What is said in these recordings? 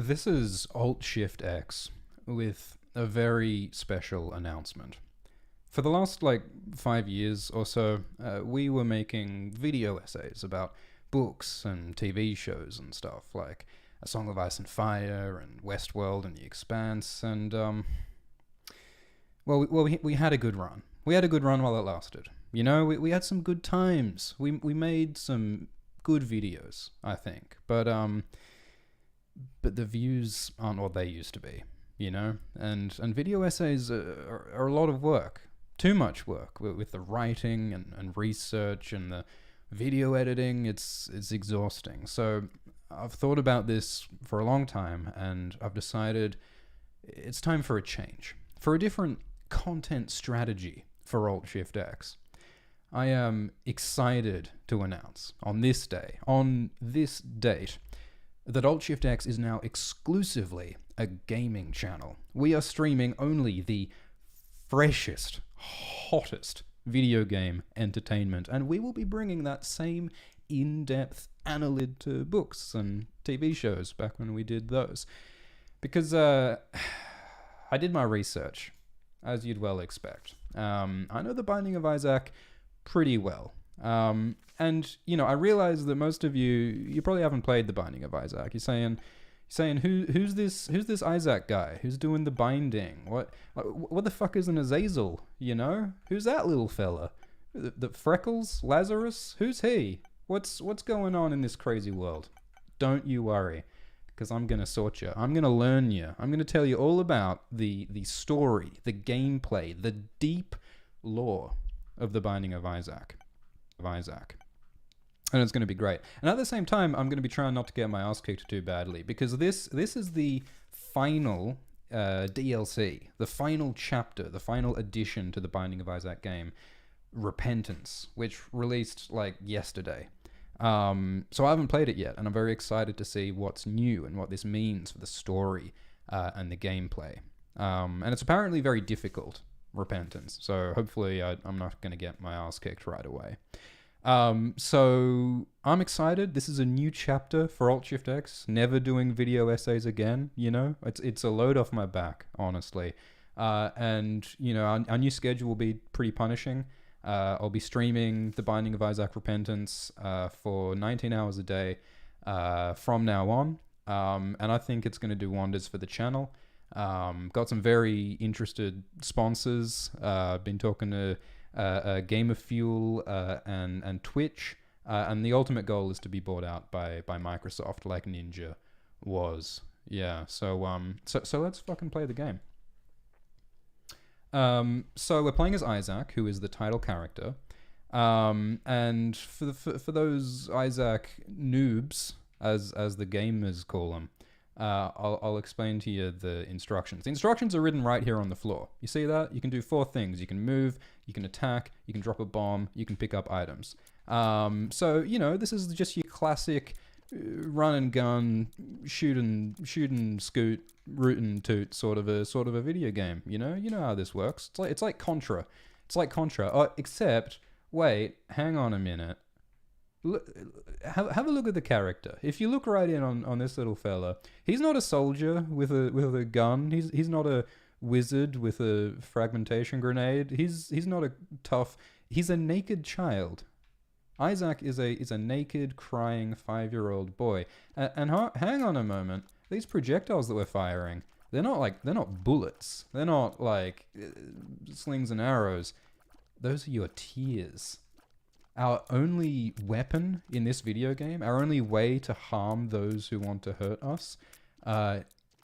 This is Alt-Shift-X with a very special announcement. For the last, 5 years or so, we were making video essays about books and TV shows and stuff, like A Song of Ice and Fire and Westworld and The Expanse, and, we had a good run. We had a good run while it lasted. You know, we had some good times. We made some good videos, I think, but the views aren't what they used to be, you know? And video essays are a lot of work. Too much work with the writing and research and the video editing. It's exhausting. So I've thought about this for a long time, and I've decided it's time for a change, for a different content strategy for Alt-Shift-X. I am excited to announce on this date, that Alt-Shift-X is now exclusively a gaming channel. We are streaming only the freshest, hottest video game entertainment, and we will be bringing that same in-depth analysis to books and TV shows back when we did those. Because I did my research, as you'd well expect. I know The Binding of Isaac pretty well. And, you know, I realize that most of you probably haven't played The Binding of Isaac. You're saying who's this Isaac guy? Who's doing the binding? What the fuck is an Azazel, you know? Who's that little fella? The Freckles? Lazarus? Who's he? What's going on in this crazy world? Don't you worry, because I'm going to sort you. I'm going to learn you. I'm going to tell you all about the story, the gameplay, the deep lore of The Binding of Isaac. And it's going to be great. And at the same time, I'm going to be trying not to get my ass kicked too badly, because this is the final DLC, the final chapter, the final addition to the Binding of Isaac game, Repentance, which released yesterday. So I haven't played it yet, and I'm very excited to see what's new and what this means for the story and the gameplay. And it's apparently very difficult, Repentance, so hopefully I'm not going to get my ass kicked right away. So I'm excited. This is a new chapter for Alt-Shift-X, never doing video essays again, you know? It's a load off my back, honestly. And, you know, our new schedule will be pretty punishing. I'll be streaming The Binding of Isaac Repentance for 19 hours a day from now on. And I think it's going to do wonders for the channel. Got some very interested sponsors. Been talking to Game of Fuel and Twitch, and the ultimate goal is to be bought out by Microsoft, like Ninja was. Yeah, so let's fucking play the game. So we're playing as Isaac, who is the title character, and for those Isaac noobs, as the gamers call them, I'll explain to you the instructions. The instructions are written right here on the floor. You see that? You can do 4 things. You can move, you can attack, you can drop a bomb, you can pick up items. So, you know, this is just your classic run and gun, shoot and scoot, root and toot sort of a video game. You know how this works. It's like Contra. Except, wait, hang on a minute. Have a look at the character. If you look right in on this little fella, he's not a soldier with a gun. He's not a wizard with a fragmentation grenade. He's not a tough. He's a naked child. Isaac is a naked, crying 5-year-old boy. And hang on a moment. These projectiles that we're firing, they're not bullets. They're not like slings and arrows. Those are your tears. Our only weapon in this video game, our only way to harm those who want to hurt us,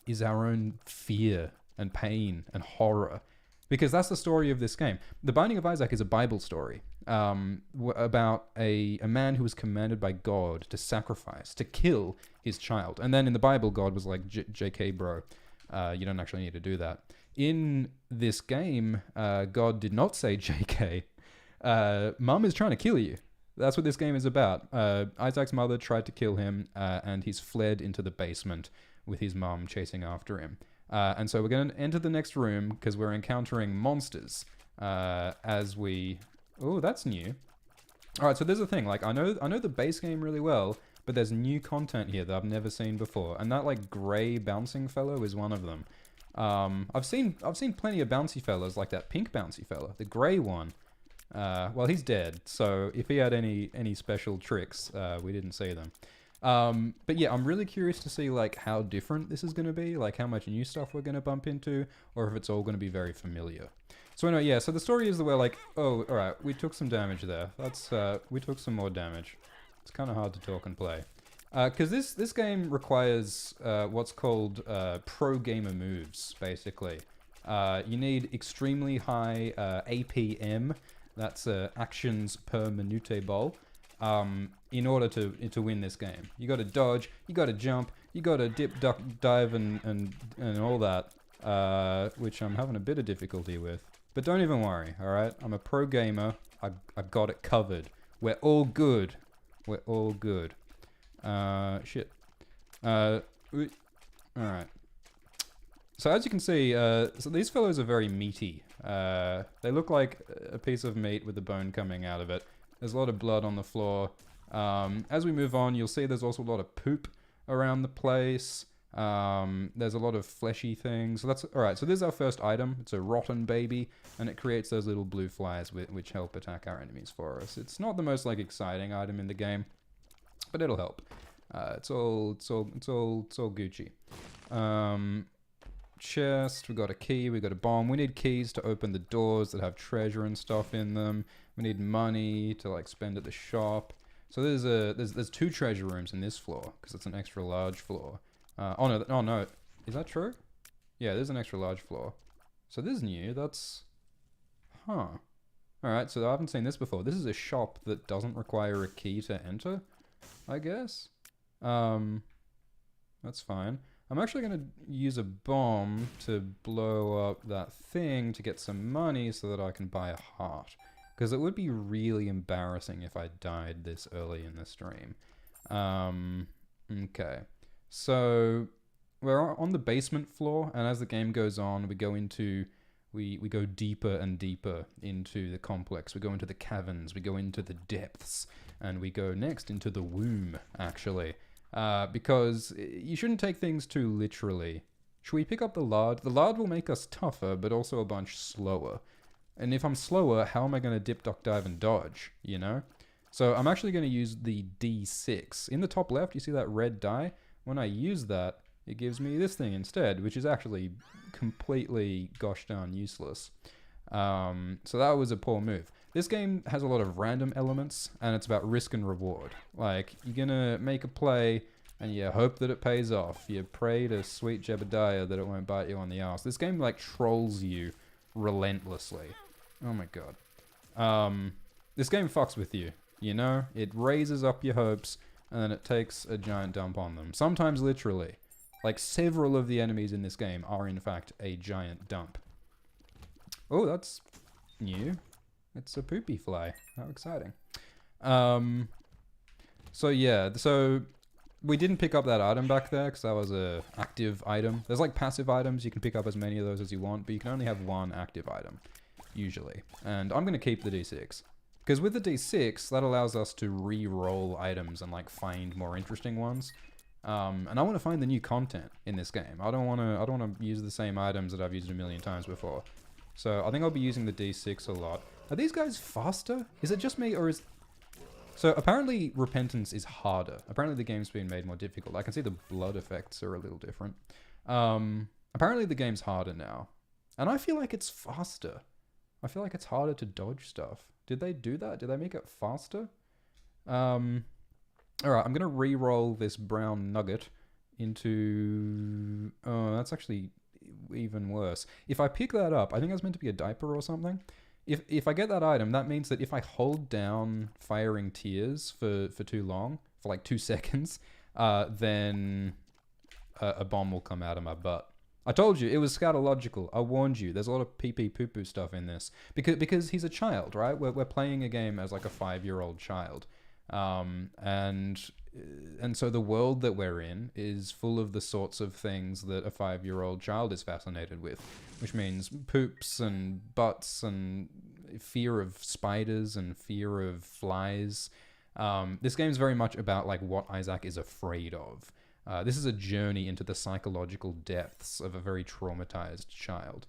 is our own fear and pain and horror. Because that's the story of this game. The Binding of Isaac is a Bible story about a man who was commanded by God to sacrifice, to kill his child. And then in the Bible, God was like, JK, bro, you don't actually need to do that. In this game, God did not say JK. Mum is trying to kill you. That's what this game is about. Isaac's mother tried to kill him, and he's fled into the basement with his mum chasing after him. And so we're going to enter the next room because we're encountering monsters as we... Oh, that's new. All right, so there's a thing. I know the base game really well, but there's new content here that I've never seen before, and that like grey bouncing fellow is one of them. I've seen plenty of bouncy fellas like that pink bouncy fella, the grey one. Well, he's dead, so if he had any special tricks, we didn't see them. But yeah, I'm really curious to see like how different this is going to be, like how much new stuff we're going to bump into, or if it's all going to be very familiar. So anyway, yeah, so the story is that we're like, oh, alright, we took some damage there. That's, we took some more damage. It's kind of hard to talk and play. Because this game requires what's called pro gamer moves, basically. You need extremely high APM, that's actions per minute ball, in order to win this game. You got to dodge, you got to jump, you got to dip, duck, dive, and all that, which I'm having a bit of difficulty with. But don't even worry, alright? I'm a pro gamer. I got it covered. We're all good. We're all good. Shit. Alright. So as you can see, so these fellows are very meaty. They look like a piece of meat with the bone coming out of it. There's a lot of blood on the floor. As we move on, you'll see there's also a lot of poop around the place. There's a lot of fleshy things. So that's alright. So this is our first item. It's a rotten baby, and it creates those little blue flies which help attack our enemies for us. It's not the most like exciting item in the game, but it'll help. It's all Gucci. Chest. We got a key. We got a bomb. We need keys to open the doors that have treasure and stuff in them. We need money to like spend at the shop. So there's 2 treasure rooms in this floor because it's an extra large floor. Oh no, is that true? Yeah, there's an extra large floor. So this is new, that's... Huh. Alright, so I haven't seen this before. This is a shop that doesn't require a key to enter, I guess. That's fine. I'm actually gonna use a bomb to blow up that thing to get some money so that I can buy a heart. Because it would be really embarrassing if I died this early in the stream. Okay. So we're on the basement floor, and as the game goes on, we go deeper and deeper into the complex. We go into the caverns, we go into the depths, and we go next into the womb, actually. Because you shouldn't take things too literally. Should we pick up the lard? The lard will make us tougher, but also a bunch slower. And if I'm slower, how am I going to dip, duck, dive, and dodge, you know? So I'm actually going to use the D6. In the top left, you see that red die? When I use that, it gives me this thing instead, which is actually completely gosh darn useless. So that was a poor move. This game has a lot of random elements, and it's about risk and reward. Like, you're gonna make a play, and you hope that it pays off. You pray to sweet Jebediah that it won't bite you on the ass. This game, like, trolls you relentlessly. Oh my god. This game fucks with you, you know? It raises up your hopes, and then it takes a giant dump on them. Sometimes literally. Like, several of the enemies in this game are, in fact, a giant dump. Oh, that's new. It's a poopy fly. How exciting. So yeah, so we didn't pick up that item back there because that was a active item. There's like passive items. You can pick up as many of those as you want, but you can only have one active item, usually. And I'm going to keep the D6. Because with the D6, that allows us to re-roll items and like find more interesting ones. And I want to find the new content in this game. I don't want to use the same items that I've used a million times before. So I think I'll be using the D6 a lot. Are these guys faster? Is it just me, or is... So apparently Repentance is harder. Apparently the game's been made more difficult. I can see the blood effects are a little different. Apparently the game's harder now. And I feel like it's faster. I feel like it's harder to dodge stuff. Did they do that? Did they make it faster? Alright, I'm going to re-roll this brown nugget into... Oh, that's actually even worse. If I pick that up, I think that's meant to be a diaper or something. If I get that item, that means that if I hold down firing tears for too long, for like 2 seconds, then a bomb will come out of my butt. I told you, it was scatological. I warned you. There's a lot of pee-pee poo-poo stuff in this. Because he's a child, right? We're playing a game as like a 5-year-old child. And so the world that we're in is full of the sorts of things that a 5-year-old child is fascinated with, which means poops and butts and fear of spiders and fear of flies. This game's very much about like what Isaac is afraid of. This is a journey into the psychological depths of a very traumatized child.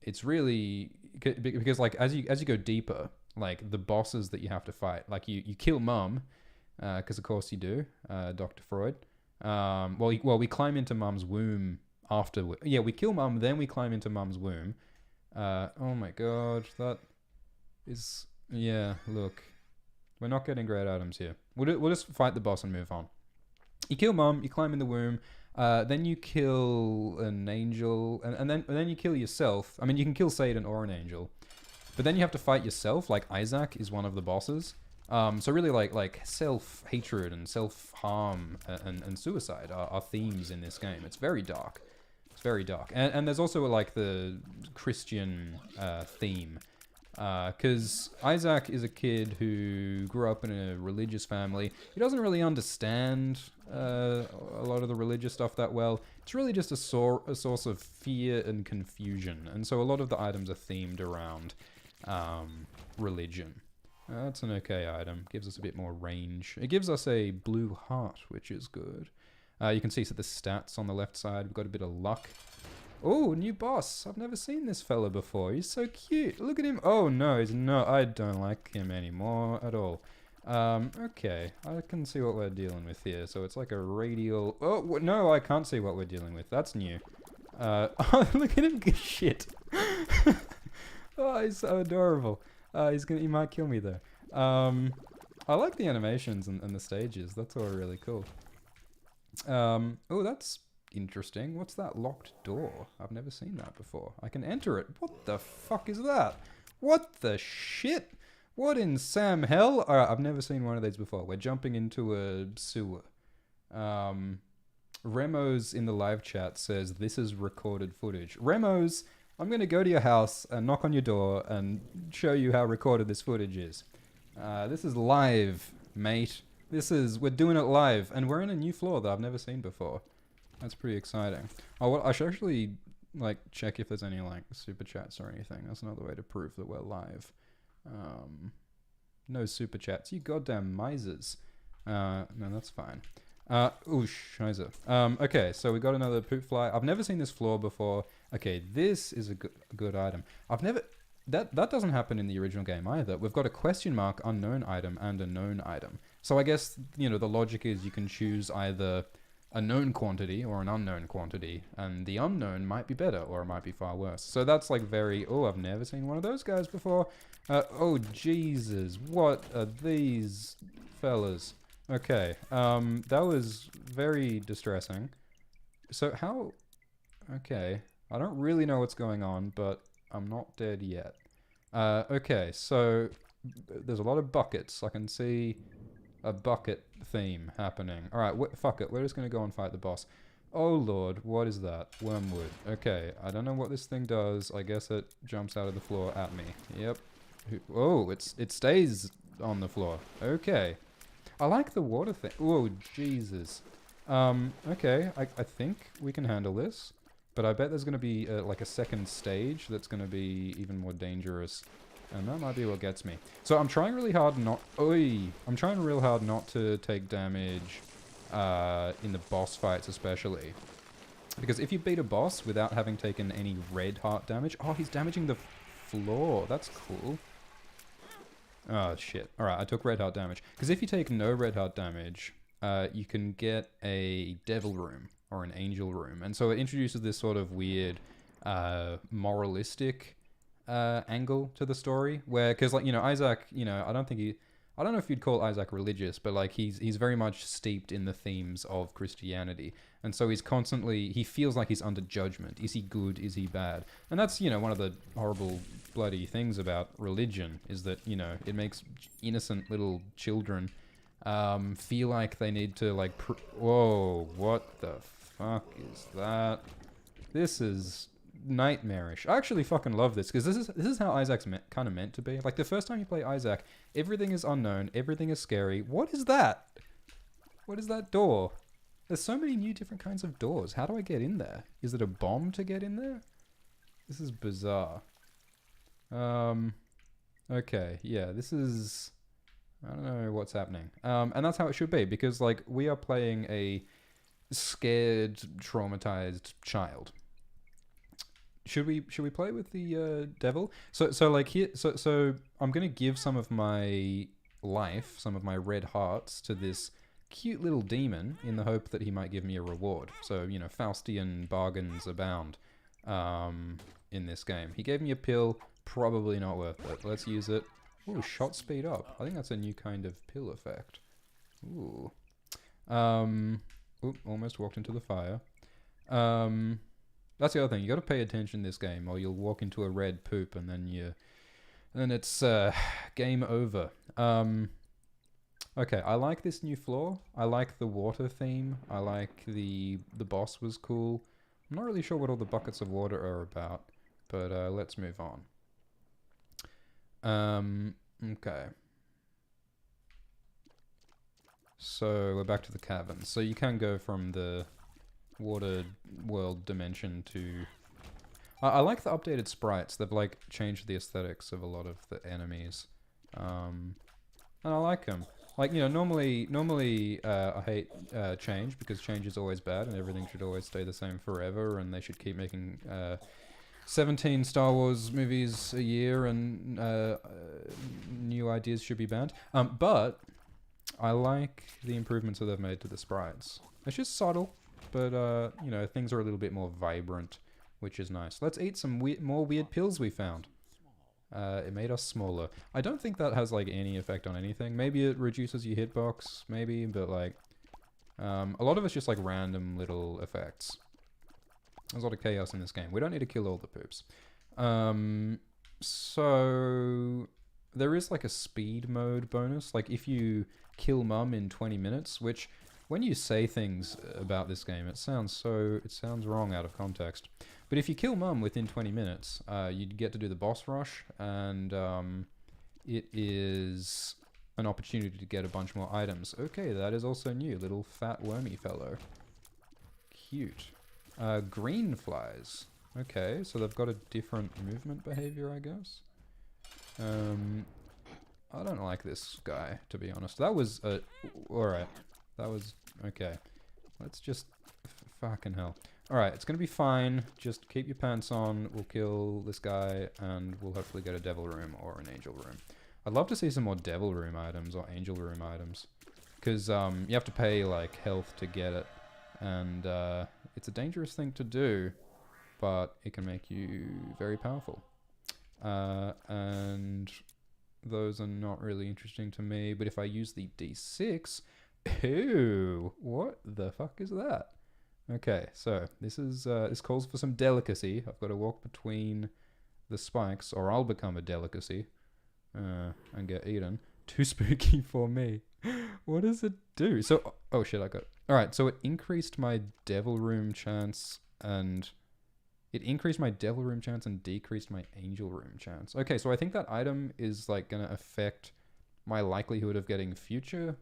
It's really because like as you go deeper, like the bosses that you have to fight, like you kill Mum, because of course you do, Dr. Freud. We climb into Mum's womb after. Yeah, we kill Mum, then we climb into Mum's womb. Oh my god, that is Look, we're not getting great items here. We'll just fight the boss and move on. You kill Mum, you climb in the womb, then you kill an angel, and then you kill yourself. I mean, you can kill Satan or an angel, but then you have to fight yourself. Like Isaac is one of the bosses. So really, like self-hatred and self-harm and suicide are themes in this game. It's very dark. It's very dark, and there's also like the Christian theme. Because Isaac is a kid who grew up in a religious family. He doesn't really understand a lot of the religious stuff that well. It's really just a source of fear and confusion. And so a lot of the items are themed around religion. That's an okay item. Gives us a bit more range. It gives us a blue heart, which is good. You can see the stats on the left side. We've got a bit of luck. Oh, new boss. I've never seen this fella before. He's so cute. Look at him. Oh, no, he's not. I don't like him anymore at all. Okay. I can see what we're dealing with here. So it's like a radial... Oh, no, I can't see what we're dealing with. That's new. Oh, look at him. Shit. Oh, he's so adorable. He might kill me, though. I like the animations and the stages. That's all really cool. Oh, that's... interesting. What's that locked door? I've never seen that before. I can enter it. What the fuck is that? What the shit? What in Sam hell? Alright, I've never seen one of these before. We're jumping into a sewer. Remos in the live chat says this is recorded footage. Remos, I'm going to go to your house and knock on your door and show you how recorded this footage is. This is live, mate. We're doing it live, and we're in a new floor that I've never seen before. That's pretty exciting. Oh, well, I should actually, like, check if there's any, like, super chats or anything. That's another way to prove that we're live. No super chats. You goddamn misers. No, that's fine. Ooh, scheiße. Okay, so we got another poop fly. I've never seen this floor before. Okay, this is a good item. That doesn't happen in the original game either. We've got a question mark unknown item and a known item. So I guess, the logic is you can choose either a known quantity or an unknown quantity, and the unknown might be better or it might be far worse. So that's like I've never seen one of those guys before. Oh Jesus, what are these fellas? Okay, that was very distressing. So okay, I don't really know what's going on, but I'm not dead yet. Okay, so there's a lot of buckets. I can see a bucket theme happening. Alright, fuck it. We're just going to go and fight the boss. Oh lord, what is that? Wormwood. Okay, I don't know what this thing does. I guess it jumps out of the floor at me. Yep. Oh, it stays on the floor. Okay. I like the water thing. Oh, Jesus. Okay, I think we can handle this. But I bet there's going to be like a second stage that's going to be even more dangerous. And that might be what gets me. So I'm trying really hard not... I'm trying real hard not to take damage in the boss fights especially. Because if you beat a boss without having taken any red heart damage... Oh, he's damaging the floor. That's cool. Oh, shit. Alright, I took red heart damage. Because if you take no red heart damage, you can get a devil room or an angel room. And so it introduces this sort of weird moralistic... angle to the story where, because like, Isaac, I don't know if you'd call Isaac religious, but like he's very much steeped in the themes of Christianity, and so he feels like he's under judgment. Is he good? Is he bad? And that's, one of the horrible bloody things about religion is that, it makes innocent little children feel like they need to like whoa, what the fuck is that? This is nightmarish. I actually fucking love this because this is how Isaac's kind of meant to be. Like the first time you play Isaac, everything is unknown, everything is scary. What is that? What is that door? There's so many new different kinds of doors. How do I get in there? Is it a bomb to get in there? This is bizarre. Okay, yeah, this is... I don't know what's happening. And that's how it should be, because like we are playing a scared, traumatized child. Should we play with the devil? So like here, so I'm gonna give some of my life, some of my red hearts to this cute little demon in the hope that he might give me a reward. So, you know, Faustian bargains abound in this game. He gave me a pill, probably not worth it. Let's use it. Ooh, shot speed up. I think that's a new kind of pill effect. Ooh. Oop, almost walked into the fire. That's the other thing. You got to pay attention this game, or you'll walk into a red poop, and then it's game over. Okay, I like this new floor. I like the water theme. I like the boss was cool. I'm not really sure what all the buckets of water are about, but let's move on. Okay. So we're back to the cavern. So you can go from the water world dimension to... I like the updated sprites. They've like changed the aesthetics of a lot of the enemies. And I like them. Like, you know, normally I hate change, because change is always bad and everything should always stay the same forever, and they should keep making 17 Star Wars movies a year, and new ideas should be banned. But I like the improvements that they've made to the sprites. It's just subtle, but you know, things are a little bit more vibrant, which is nice. Let's eat some more weird pills we found. It made us smaller. I don't think that has like any effect on anything. Maybe it reduces your hitbox, maybe, but like a lot of it's just like random little effects. There's a lot of chaos in this game. We don't need to kill all the poops. So there is like a speed mode bonus. Like if you kill mum in 20 minutes, which when you say things about this game, it sounds wrong out of context. But if you kill mum within 20 minutes, you'd get to do the boss rush, and it is an opportunity to get a bunch more items. Okay, that is also new. Little fat wormy fellow. Cute. Green flies. Okay, so they've got a different movement behavior, I guess. I don't like this guy, to be honest. That was alright. That was okay. Let's just fucking hell. Alright, it's gonna be fine. Just keep your pants on. We'll kill this guy, and we'll hopefully get a devil room or an angel room. I'd love to see some more devil room items or angel room items, because you have to pay like health to get it, and it's a dangerous thing to do, but it can make you very powerful. And those are not really interesting to me, but if I use the D6... Ew, what the fuck is that? Okay, so this is this calls for some delicacy. I've got to walk between the spikes, or I'll become a delicacy and get eaten. Too spooky for me. What does it do? So, oh shit, I got it. All right, so it increased my devil room chance, and decreased my angel room chance. Okay, so I think that item is like gonna affect my likelihood of getting future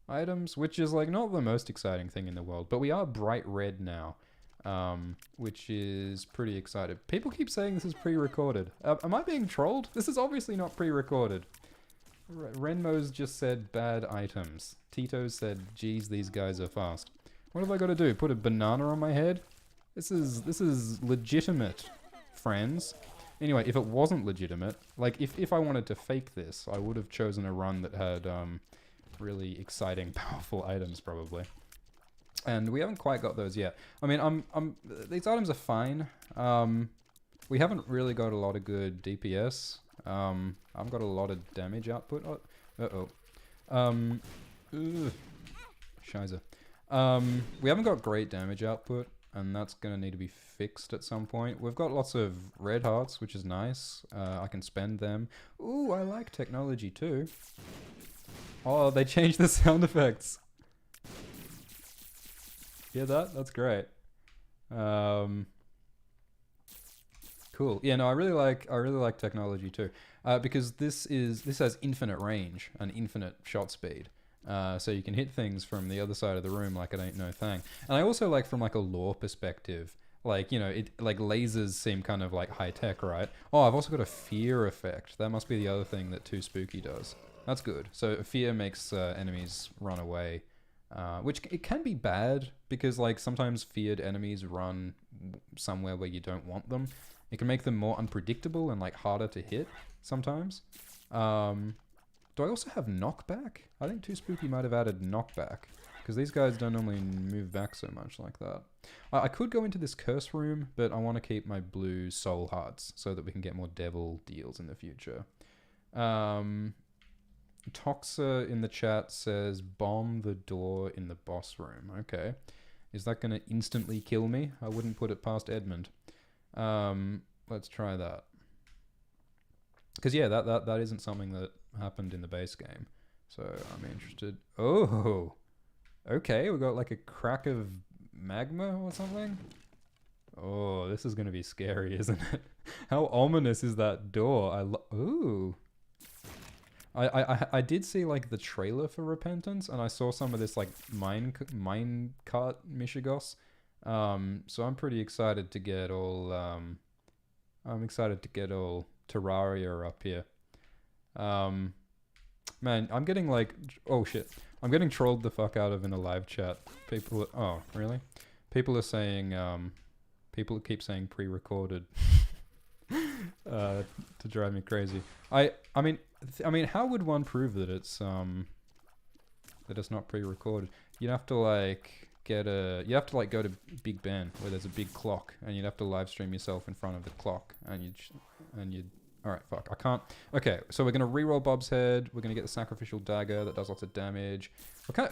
items, which is like not the most exciting thing in the world, but we are bright red now, which is pretty exciting. People keep saying this is pre-recorded. Am I being trolled? This is obviously not pre-recorded. Renmo's just said bad items. Tito said, geez, these guys are fast. What have I got to do? Put a banana on my head? This is legitimate, friends. Anyway, if it wasn't legitimate, like if I wanted to fake this, I would have chosen a run that had really exciting, powerful items, probably. And we haven't quite got those yet. I mean, these items are fine. We haven't really got a lot of good DPS. I've got a lot of damage output. Scheiße. We haven't got great damage output, and that's gonna need to be fixed at some point. We've got lots of red hearts, which is nice. I can spend them. Ooh, I like technology too. Oh, they changed the sound effects. Hear that? That's great. Cool. Yeah, no, I really like technology too, because this has infinite range and infinite shot speed. So you can hit things from the other side of the room like it ain't no thing. And I also like, from like a lore perspective, like, you know, it like lasers seem kind of like high tech, right? Oh, I've also got a fear effect. That must be the other thing that Too Spooky does. That's good. So fear makes enemies run away, which it can be bad because like sometimes feared enemies run somewhere where you don't want them. It can make them more unpredictable and like harder to hit sometimes. Do I also have knockback? I think Too Spooky might have added knockback because these guys don't normally move back so much like that. I could go into this curse room, but I want to keep my blue soul hearts so that we can get more devil deals in the future. Toxa in the chat says bomb the door in the boss room. Okay. Is that going to instantly kill me? I wouldn't put it past Edmund. Let's try that. Because yeah, that isn't something that happened in the base game. So I'm interested. Oh, okay. We got like a crack of magma or something. Oh, this is going to be scary, isn't it? How ominous is that door? Ooh. I did see like the trailer for Repentance, and I saw some of this like minecart Michigos. So I'm pretty excited to get all I'm excited to get all Terraria up here. Man, I'm getting like, oh shit, I'm getting trolled the fuck out of in a live chat. People, oh really? People are saying, people keep saying pre-recorded to drive me crazy. I mean, how would one prove that it's not pre-recorded? You'd have to like go to Big Ben where there's a big clock, and you'd have to live stream yourself in front of the clock, and you'd. All right, fuck, I can't. Okay, so we're gonna reroll Bob's head. We're gonna get the sacrificial dagger that does lots of damage.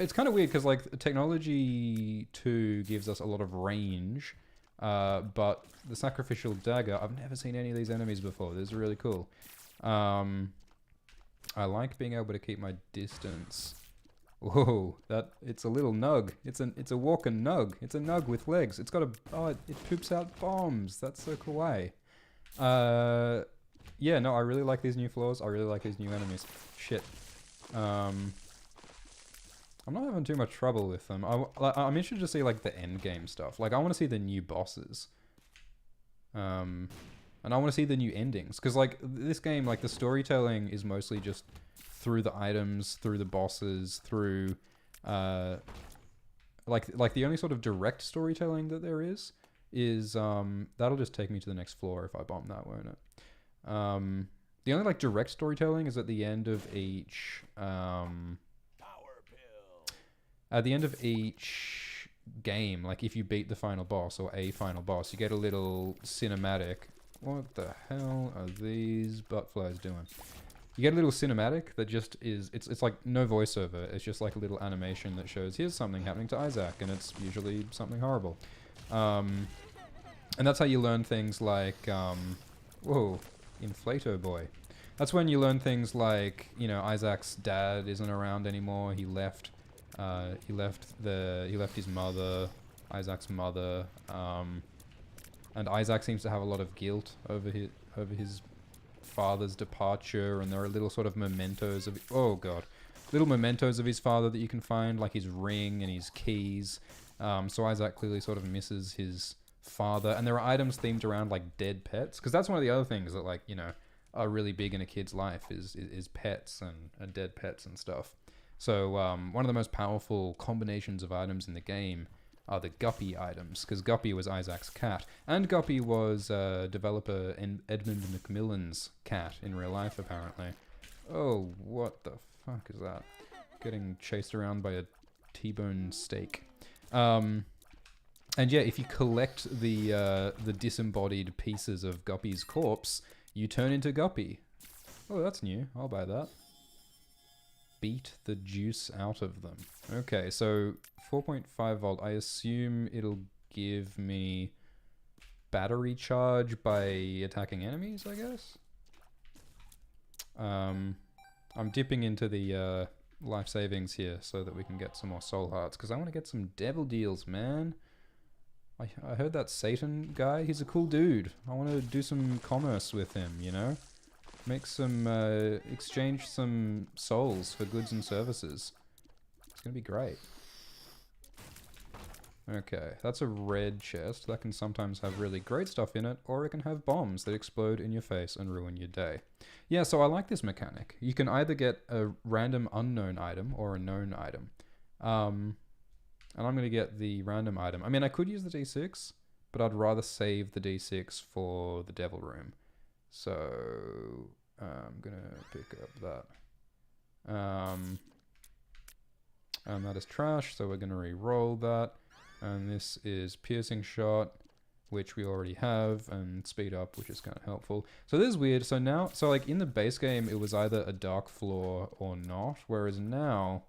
It's kind of weird because like technology 2 gives us a lot of range, but the sacrificial dagger, I've never seen any of these enemies before. This is really cool. I like being able to keep my distance. Whoa, it's a little nug. It's a walking nug. It's a nug with legs. It's got it poops out bombs. That's so kawaii. Yeah, no, I really like these new floors. I really like these new enemies. Shit. I'm not having too much trouble with them. I'm interested to see like the end game stuff. Like I want to see the new bosses. And I want to see the new endings, because like this game, like the storytelling is mostly just through the items, through the bosses, through like the only sort of direct storytelling that there is that'll just take me to the next floor if I bomb that, won't it? The only like direct storytelling is at the end of each game. Like if you beat the final boss or a final boss, you get a little cinematic. What the hell are these buttflies doing? You get a little cinematic that just is, it's like no voiceover. It's just like a little animation that shows here's something happening to Isaac, and it's usually something horrible. And that's how you learn things like, whoa, Inflato Boy. That's when you learn things like, you know, Isaac's dad isn't around anymore. He left his mother, Isaac's mother, and Isaac seems to have a lot of guilt over his father's departure, and there are little sort of mementos of, oh god, little mementos of his father that you can find, like his ring and his keys. So Isaac clearly sort of misses his father, and there are items themed around like dead pets, because that's one of the other things that, like, you know, are really big in a kid's life is pets and dead pets and stuff. So one of the most powerful combinations of items in the game are the Guppy items, because Guppy was Isaac's cat, and Guppy was developer Edmund McMillan's cat in real life, apparently. Oh, what the fuck is that? Getting chased around by a T-bone steak. And yeah, if you collect the disembodied pieces of Guppy's corpse, you turn into Guppy. Oh, that's new. I'll buy that. Beat the juice out of them. Okay, so 4.5 volt. I assume it'll give me battery charge by attacking enemies, I guess? I'm dipping into the life savings here so that we can get some more soul hearts, because I want to get some devil deals, man. I heard that Satan guy, he's a cool dude. I want to do some commerce with him, you know? Make some, exchange some souls for goods and services. It's gonna be great. Okay, that's a red chest. That can sometimes have really great stuff in it, or it can have bombs that explode in your face and ruin your day. Yeah, so I like this mechanic. You can either get a random unknown item or a known item. And I'm going to get the random item. I mean, I could use the D6, but I'd rather save the D6 for the devil room. So I'm going to pick up that. And that is trash, so we're going to re-roll that. And this is piercing shot, which we already have, and speed up, which is kind of helpful. So this is weird. So now, so like in the base game, it was either a dark floor or not, whereas now,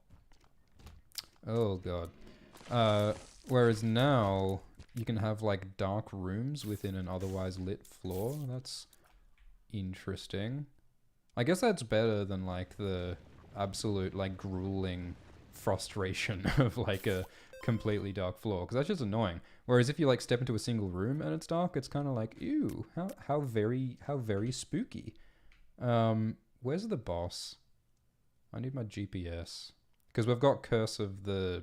oh god, whereas now you can have like dark rooms within an otherwise lit floor. That's interesting. I guess that's better than like the absolute like grueling frustration of like a completely dark floor, because that's just annoying. Whereas if you like step into a single room and it's dark, it's kind of like, ew, how very spooky. Where's the boss? I need my GPS, because we've got curse of the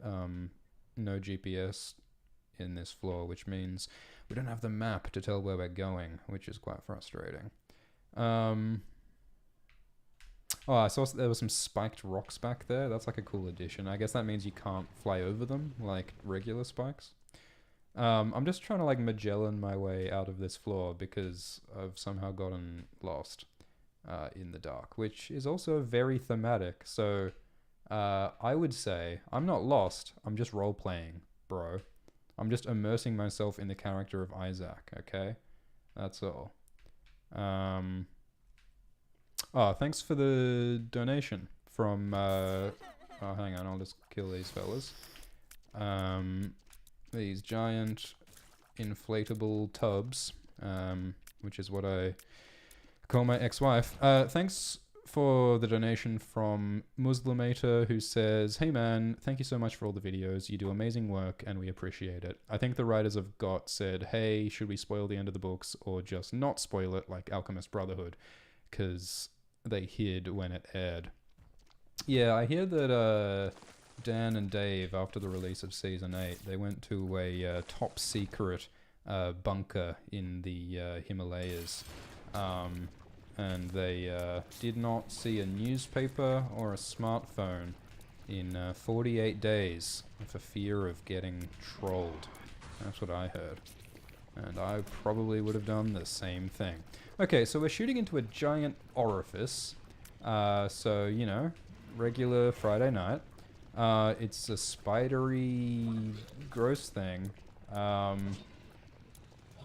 no GPS in this floor, which means we don't have the map to tell where we're going, which is quite frustrating. Oh, I saw there was some spiked rocks back there. That's like a cool addition. I guess that means you can't fly over them like regular spikes. I'm just trying to like Magellan my way out of this floor because I've somehow gotten lost in the dark, which is also very thematic. So I would say I'm not lost. I'm just role-playing, bro. I'm just immersing myself in the character of Isaac, okay? That's all. Oh, thanks for the donation from, oh, hang on, I'll just kill these fellas. These giant inflatable tubs, which is what I call my ex-wife. Thanks for the donation from Muslimator, who says, "Hey man, thank you so much for all the videos. You do amazing work and we appreciate it. I think the writers of GOT said, hey, should we spoil the end of the books or just not spoil it like Alchemist Brotherhood? Because they hid when it aired." Yeah, I hear that Dan and Dave, after the release of Season 8, they went to a top secret bunker in the Himalayas. And they did not see a newspaper or a smartphone in 48 days for fear of getting trolled. That's what I heard. And I probably would have done the same thing. Okay, so we're shooting into a giant orifice. So, you know, regular Friday night. It's a spidery, gross thing. Oh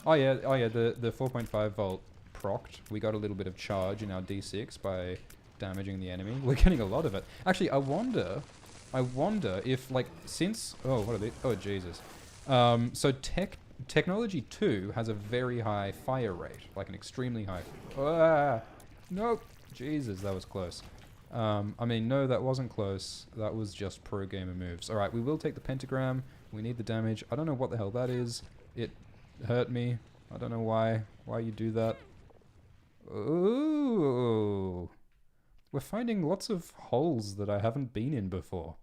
yeah, the 4.5 volt procced. We got a little bit of charge in our D6 by damaging the enemy. We're getting a lot of it. Actually, I wonder if, like, since... Oh, what are they? Oh, Jesus. So Technology 2 has a very high fire rate, like an extremely high... Ah! Nope! Jesus, that was close. I mean, no, that wasn't close. That was just pro gamer moves. Alright, we will take the pentagram. We need the damage. I don't know what the hell that is. It hurt me. I don't know why you do that. Ooh. We're finding lots of holes that I haven't been in before.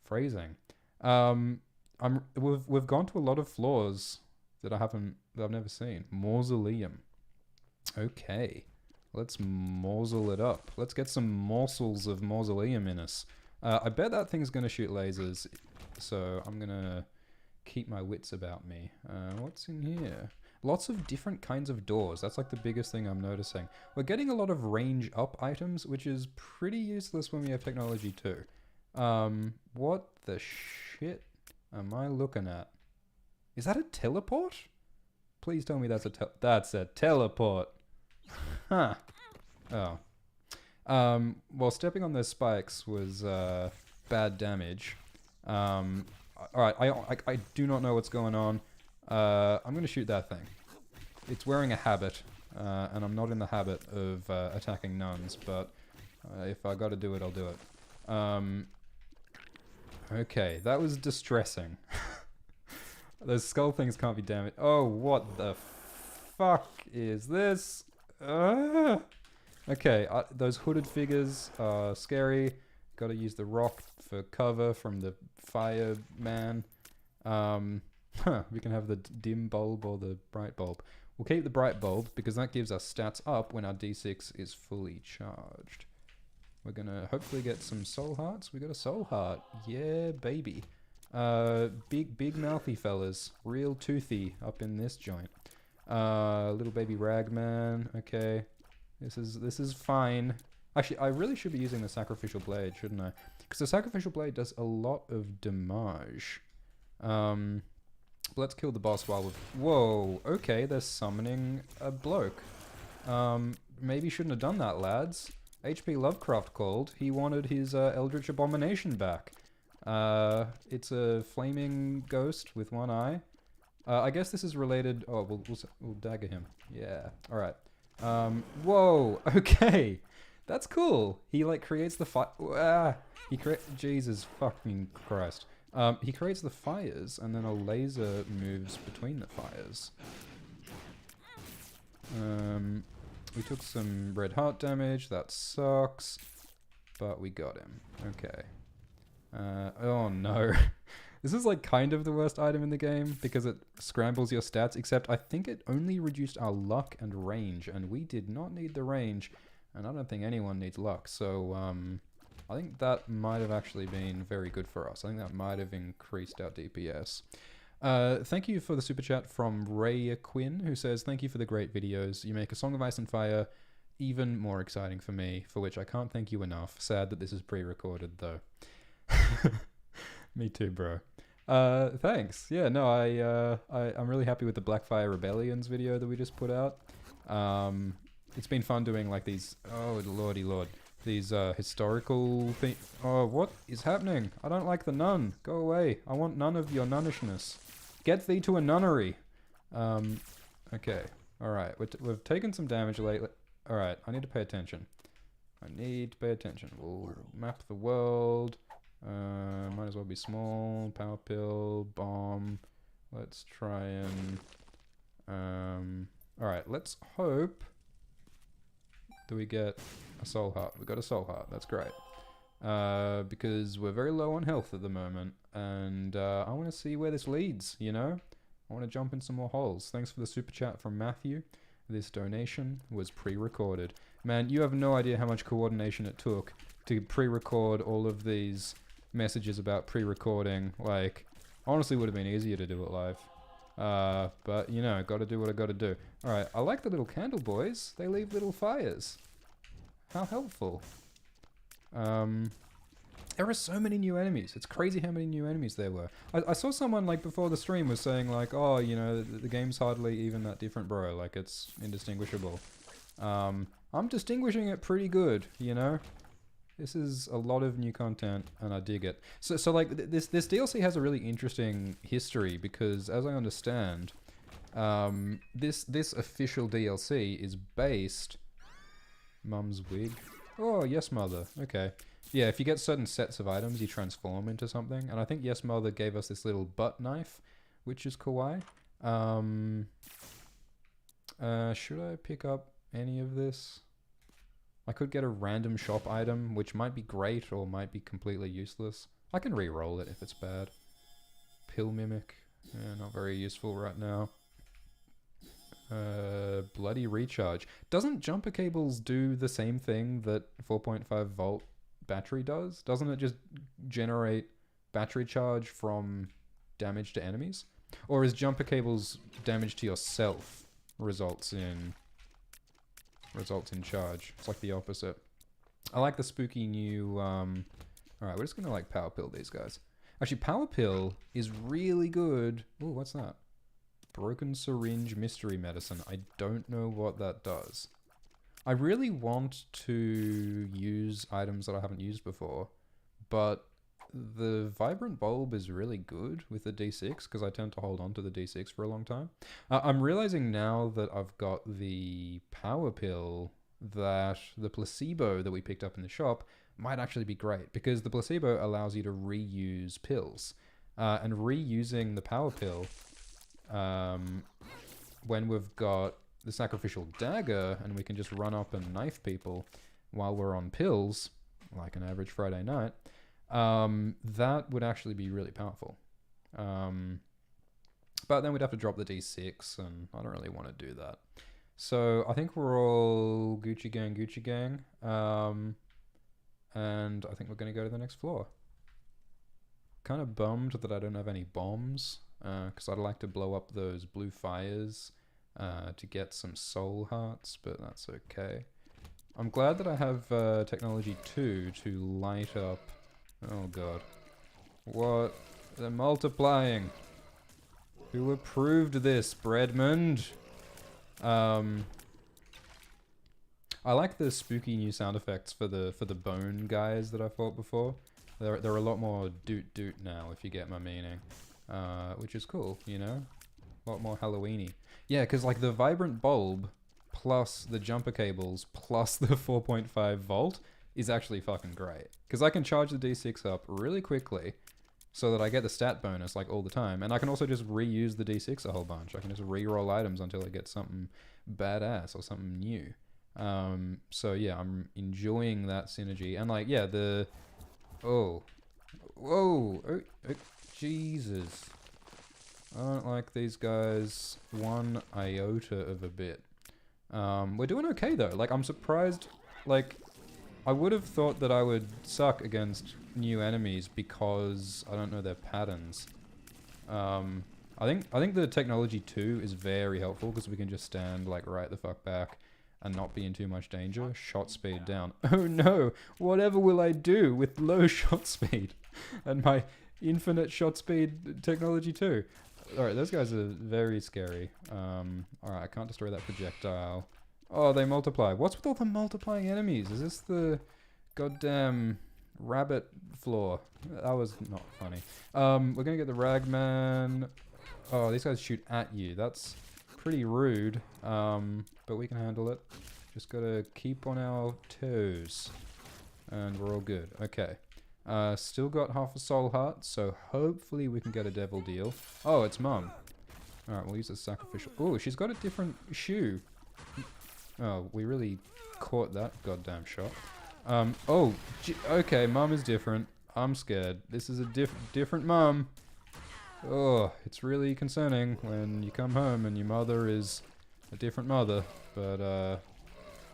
Phrasing. We've gone to a lot of floors that I've never seen. Mausoleum. Okay. Let's morsel it up. Let's get some morsels of mausoleum in us. I bet that thing's gonna shoot lasers, so I'm gonna keep my wits about me. What's in here? Lots of different kinds of doors. That's like the biggest thing I'm noticing. We're getting a lot of range up items, which is pretty useless when we have technology too. What the shit am I looking at? Is that a teleport? Please tell me that's a teleport. Huh. Oh. Well, stepping on those spikes was bad damage. Alright, I do not know what's going on. I'm going to shoot that thing. It's wearing a habit, and I'm not in the habit of attacking nuns, but if I got to do it, I'll do it. Okay, that was distressing. Those skull things can't be damaged. Oh, what the fuck is this? Okay, those hooded figures are scary. Gotta use the rock for cover from the fireman. We can have the dim bulb or the bright bulb. We'll keep the bright bulb because that gives us stats up when our D6 is fully charged. We're gonna hopefully get some soul hearts. We got a soul heart. Yeah, baby. Big mouthy fellas. Real toothy up in this joint. Little baby ragman. Okay. This is fine. Actually, I really should be using the sacrificial blade, shouldn't I? Because the sacrificial blade does a lot of damage. Let's kill the boss while we're... Whoa, okay, they're summoning a bloke. Maybe shouldn't have done that, lads. H.P. Lovecraft called. He wanted his Eldritch Abomination back. It's a flaming ghost with one eye. I guess this is related... Oh, we'll dagger him. Yeah, alright. Whoa, okay. That's cool. He, like, creates the fire... Jesus fucking Christ. He creates the fires, and then a laser moves between the fires. We took some red heart damage. That sucks. But we got him. Okay. Oh no. This is like kind of the worst item in the game because it scrambles your stats, except I think it only reduced our luck and range, and we did not need the range, and I don't think anyone needs luck, so I think that might have actually been very good for us. I think that might have increased our DPS. Thank you for the super chat from Ray Quinn, who says, thank you for the great videos. You make A Song of Ice and Fire even more exciting for me, for which I can't thank you enough. Sad that this is pre-recorded, though. Me too, bro. Thanks. Yeah, no, I'm really happy with the Blackfire Rebellions video that we just put out. It's been fun doing like these, oh lordy lord, these historical things. Oh, what is happening? I don't like the nun. Go away. I want none of your nunnishness. Get thee to a nunnery. Okay. Alright, we've taken some damage lately. Alright, I need to pay attention. We'll map the world. Might as well be small. Power pill, bomb. Let's try and... Alright, let's hope that we get a soul heart. We got a soul heart. That's great. Because we're very low on health at the moment, and I want to see where this leads, you know? I want to jump in some more holes. Thanks for the super chat from Matthew. This donation was pre-recorded. Man, you have no idea how much coordination it took to pre-record all of these messages about pre-recording. Like, honestly would have been easier to do it live. But, you know, gotta do what I gotta do. Alright, I like the little candle boys. They leave little fires. How helpful. There are so many new enemies. It's crazy how many new enemies there were. I saw someone, like, before the stream was saying, like, oh, you know, the game's hardly even that different, bro. Like, it's indistinguishable. I'm distinguishing it pretty good, you know? This is a lot of new content, and I dig it. So like, this DLC has a really interesting history, because, as I understand, this official DLC is based... Mum's wig? Oh, yes, mother. Okay. Yeah, if you get certain sets of items, you transform into something, and I think Yes Mother gave us this little butt knife, which is kawaii. Should I pick up any of this? I could get a random shop item, which might be great or might be completely useless. I can re-roll it if it's bad. Pill Mimic. Yeah, not very useful right now. Bloody Recharge. Doesn't jumper cables do the same thing that 4.5 volt battery does? Doesn't it just generate battery charge from damage to enemies? Or is jumper cables damage to yourself results in charge? It's like the opposite. I like the spooky new... Alright, we're just gonna like power pill these guys. Actually, power pill is really good. Ooh, what's that? Broken syringe mystery medicine. I don't know what that does. I really want to use items that I haven't used before, but the vibrant bulb is really good with the D6 because I tend to hold on to the D6 for a long time. I'm realizing now that I've got the power pill that the placebo that we picked up in the shop might actually be great, because the placebo allows you to reuse pills, and reusing the power pill when we've got the sacrificial dagger and we can just run up and knife people while we're on pills, like an average Friday night, that would actually be really powerful. But then we'd have to drop the D6, and I don't really want to do that. So I think we're all Gucci gang. And I think we're going to go to the next floor. Kind of bummed that I don't have any bombs, because I'd like to blow up those blue fires to get some soul hearts, but that's okay. I'm glad that I have technology 2 to light up. Oh god. What? They're multiplying. Who approved this, Breadmond? I like the spooky new sound effects for the bone guys that I fought before. They're a lot more doot doot now, if you get my meaning, which is cool, you know, a lot more Halloweeny. Yeah, because like the vibrant bulb plus the jumper cables plus the 4.5 volt is actually fucking great. Because I can charge the D6 up really quickly, so that I get the stat bonus like all the time, and I can also just reuse the D6 a whole bunch. I can just re-roll items until I get something badass or something new. So yeah, I'm enjoying that synergy, and like yeah, whoa, oh, Jesus, I don't like these guys one iota of a bit. We're doing okay though. Like I'm surprised. Like I would have thought that I would suck against new enemies because I don't know their patterns. I think the technology 2 is very helpful because we can just stand like right the fuck back and not be in too much danger. Shot speed down. Oh no! Whatever will I do with low shot speed and my infinite shot speed technology 2? Alright, those guys are very scary. Alright, I can't destroy that projectile. Oh, they multiply. What's with all the multiplying enemies? Is this the goddamn rabbit floor? That was not funny. We're gonna get the ragman. Oh, these guys shoot at you. That's pretty rude. But we can handle it. Just gotta keep on our toes. And we're all good. Okay. Still got half a soul heart, so hopefully we can get a devil deal. Oh, it's Mum. Alright, we'll use a sacrificial. Oh, she's got a different shoe. Oh, we really caught that goddamn shot. Oh, okay, Mum is different. I'm scared. This is a different Mum. Oh, it's really concerning when you come home and your mother is a different mother. But,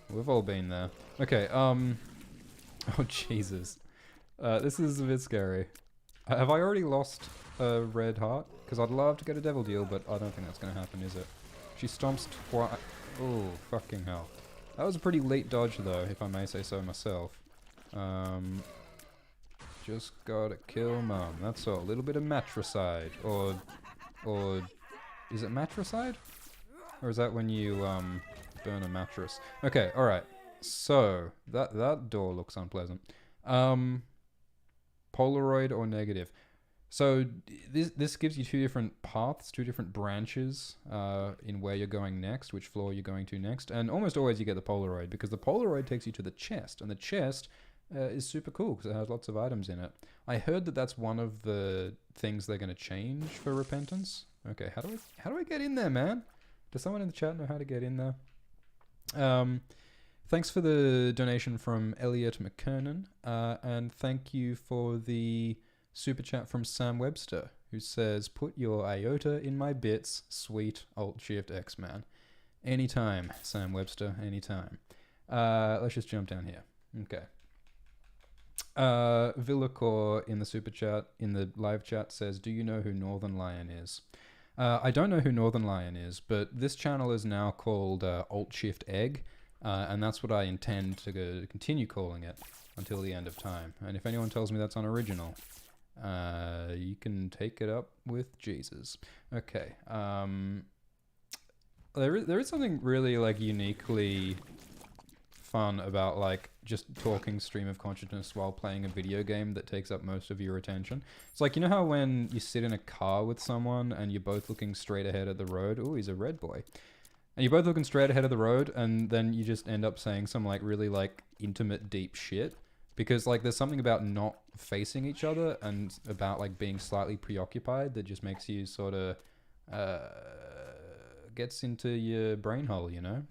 we've all been there. Okay, oh, Jesus. This is a bit scary. Have I already lost a red heart? Because I'd love to get a devil deal, but I don't think that's going to happen, is it? She stomps twice. Oh, fucking hell. That was a pretty late dodge, though, if I may say so myself. Just gotta kill Mum. That's all. A little bit of matricide. Or is it matricide? Or is that when you, burn a mattress? Okay, alright. So, that door looks unpleasant. Polaroid or negative. So this gives you two different paths, two different branches in where you're going next, which floor you're going to next. And almost always you get the Polaroid, because the Polaroid takes you to the chest. And the chest is super cool because it has lots of items in it. I heard that that's one of the things they're going to change for Repentance. Okay, how do I get in there, man? Does someone in the chat know how to get in there? Thanks for the donation from Elliot McKernan. And thank you for the super chat from Sam Webster, who says, "Put your iota in my bits, sweet Alt-Shift-X man." Anytime, Sam Webster, anytime. Let's just jump down here. Okay. Villacor in the super chat, in the live chat, says, "Do you know who Northern Lion is?" I don't know who Northern Lion is, but this channel is now called Alt-Shift-Egg, and that's what I intend to continue calling it until the end of time. And if anyone tells me that's unoriginal, you can take it up with Jesus. Okay. There is something really like uniquely fun about like just talking stream of consciousness while playing a video game that takes up most of your attention. It's like, you know how when you sit in a car with someone and you're both looking straight ahead at the road? Oh, he's a red boy. And you're both looking straight ahead of the road, and then you just end up saying some like really like intimate deep shit. Because like there's something about not facing each other and about like being slightly preoccupied that just makes you sort of gets into your brain hole, you know?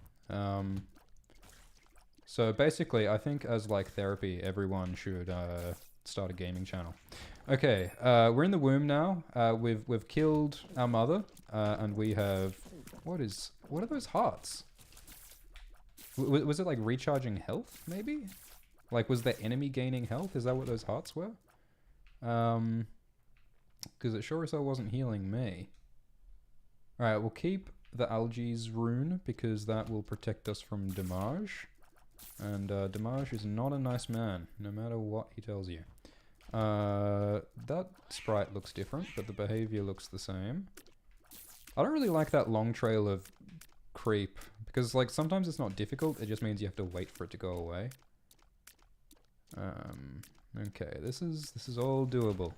So basically, I think as like therapy, everyone should start a gaming channel. Okay, we're in the womb now. We've killed our mother, and we have what are those hearts? Was it like recharging health? Maybe, like was the enemy gaining health? Is that what those hearts were? Because it sure as hell wasn't healing me. All right, we'll keep the algae's rune because that will protect us from damage. And Damage is not a nice man, no matter what he tells you. That sprite looks different, but the behavior looks the same. I don't really like that long trail of creep, because like sometimes it's not difficult, it just means you have to wait for it to go away. Okay, this is all doable.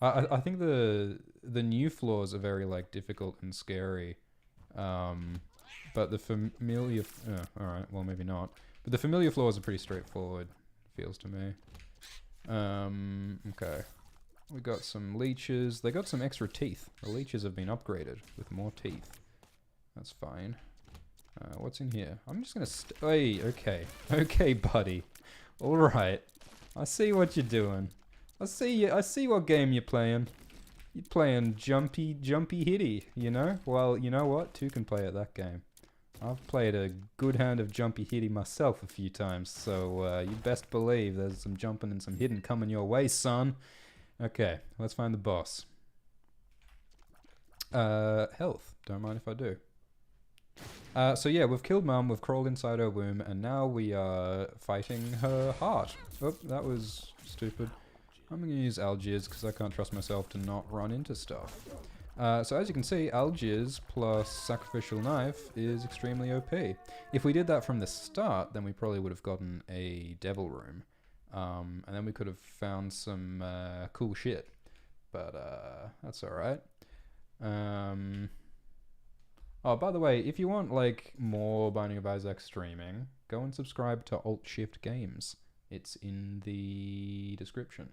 I think the new floors are very like difficult and scary. But the familiar... alright, well maybe not. But the familiar floors are pretty straightforward, feels to me. Okay. We got some leeches. They got some extra teeth. The leeches have been upgraded with more teeth. That's fine. What's in here? I'm just gonna hey, okay. Okay, buddy. Alright. I see what you're doing. I see what game you're playing. You're playing jumpy hitty, you know? Well, you know what? Two can play at that game. I've played a good hand of jumpy hitty myself a few times, so you best believe there's some jumping and some hitting coming your way, son. Okay, let's find the boss. Health. Don't mind if I do. So yeah, we've killed Mum, we've crawled inside her womb, and now we are fighting her heart. Oh, that was stupid. I'm gonna use Algiers because I can't trust myself to not run into stuff. So as you can see, Algiers plus Sacrificial Knife is extremely OP. If we did that from the start, then we probably would have gotten a Devil Room. And then we could have found some cool shit. But that's alright. Oh, by the way, if you want like more Binding of Isaac streaming, go and subscribe to Alt Shift Games. It's in the description.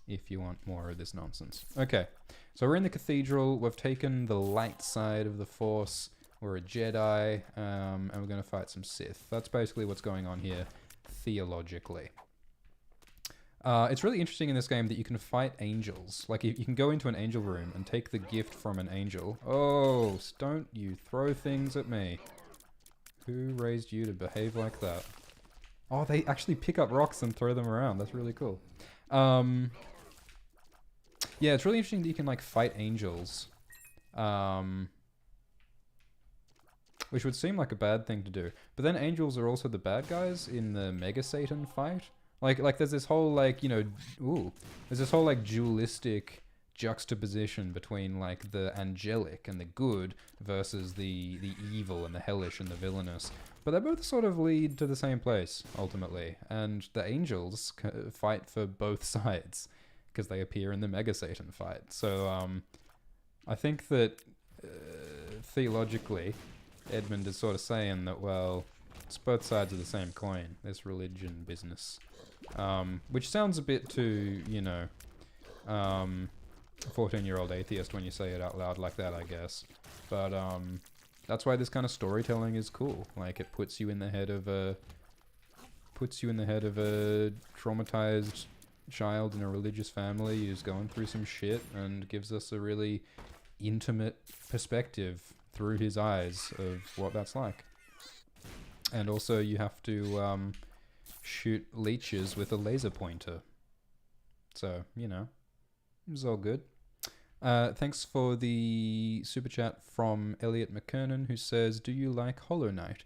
If you want more of this nonsense. Okay, so we're in the cathedral. We've taken the light side of the Force. We're a Jedi, and we're going to fight some Sith. That's basically what's going on here, theologically. It's really interesting in this game that you can fight angels. Like, you can go into an angel room and take the gift from an angel. Oh, don't you throw things at me. Who raised you to behave like that? Oh, they actually pick up rocks and throw them around. That's really cool. Yeah, it's really interesting that you can, like, fight angels. Which would seem like a bad thing to do. But then angels are also the bad guys in the Mega Satan fight. Like there's this whole, like, you know... Ooh. There's this whole, like, dualistic juxtaposition between, like, the angelic and the good versus the evil and the hellish and the villainous. But they both sort of lead to the same place, ultimately. And the angels fight for both sides, because they appear in the Mega Satan fight. So, I think that, theologically, Edmund is sort of saying that, well, it's both sides of the same coin, this religion business. Which sounds a bit too, you know, 14-year-old atheist when you say it out loud like that, I guess. But, that's why this kind of storytelling is cool. Like, it puts you in the head of a traumatized child in a religious family who's going through some shit and gives us a really intimate perspective through his eyes of what that's like. And also you have to shoot leeches with a laser pointer. So, you know, it's all good. Thanks for the super chat from Elliot McKernan, who says, do you like Hollow Knight?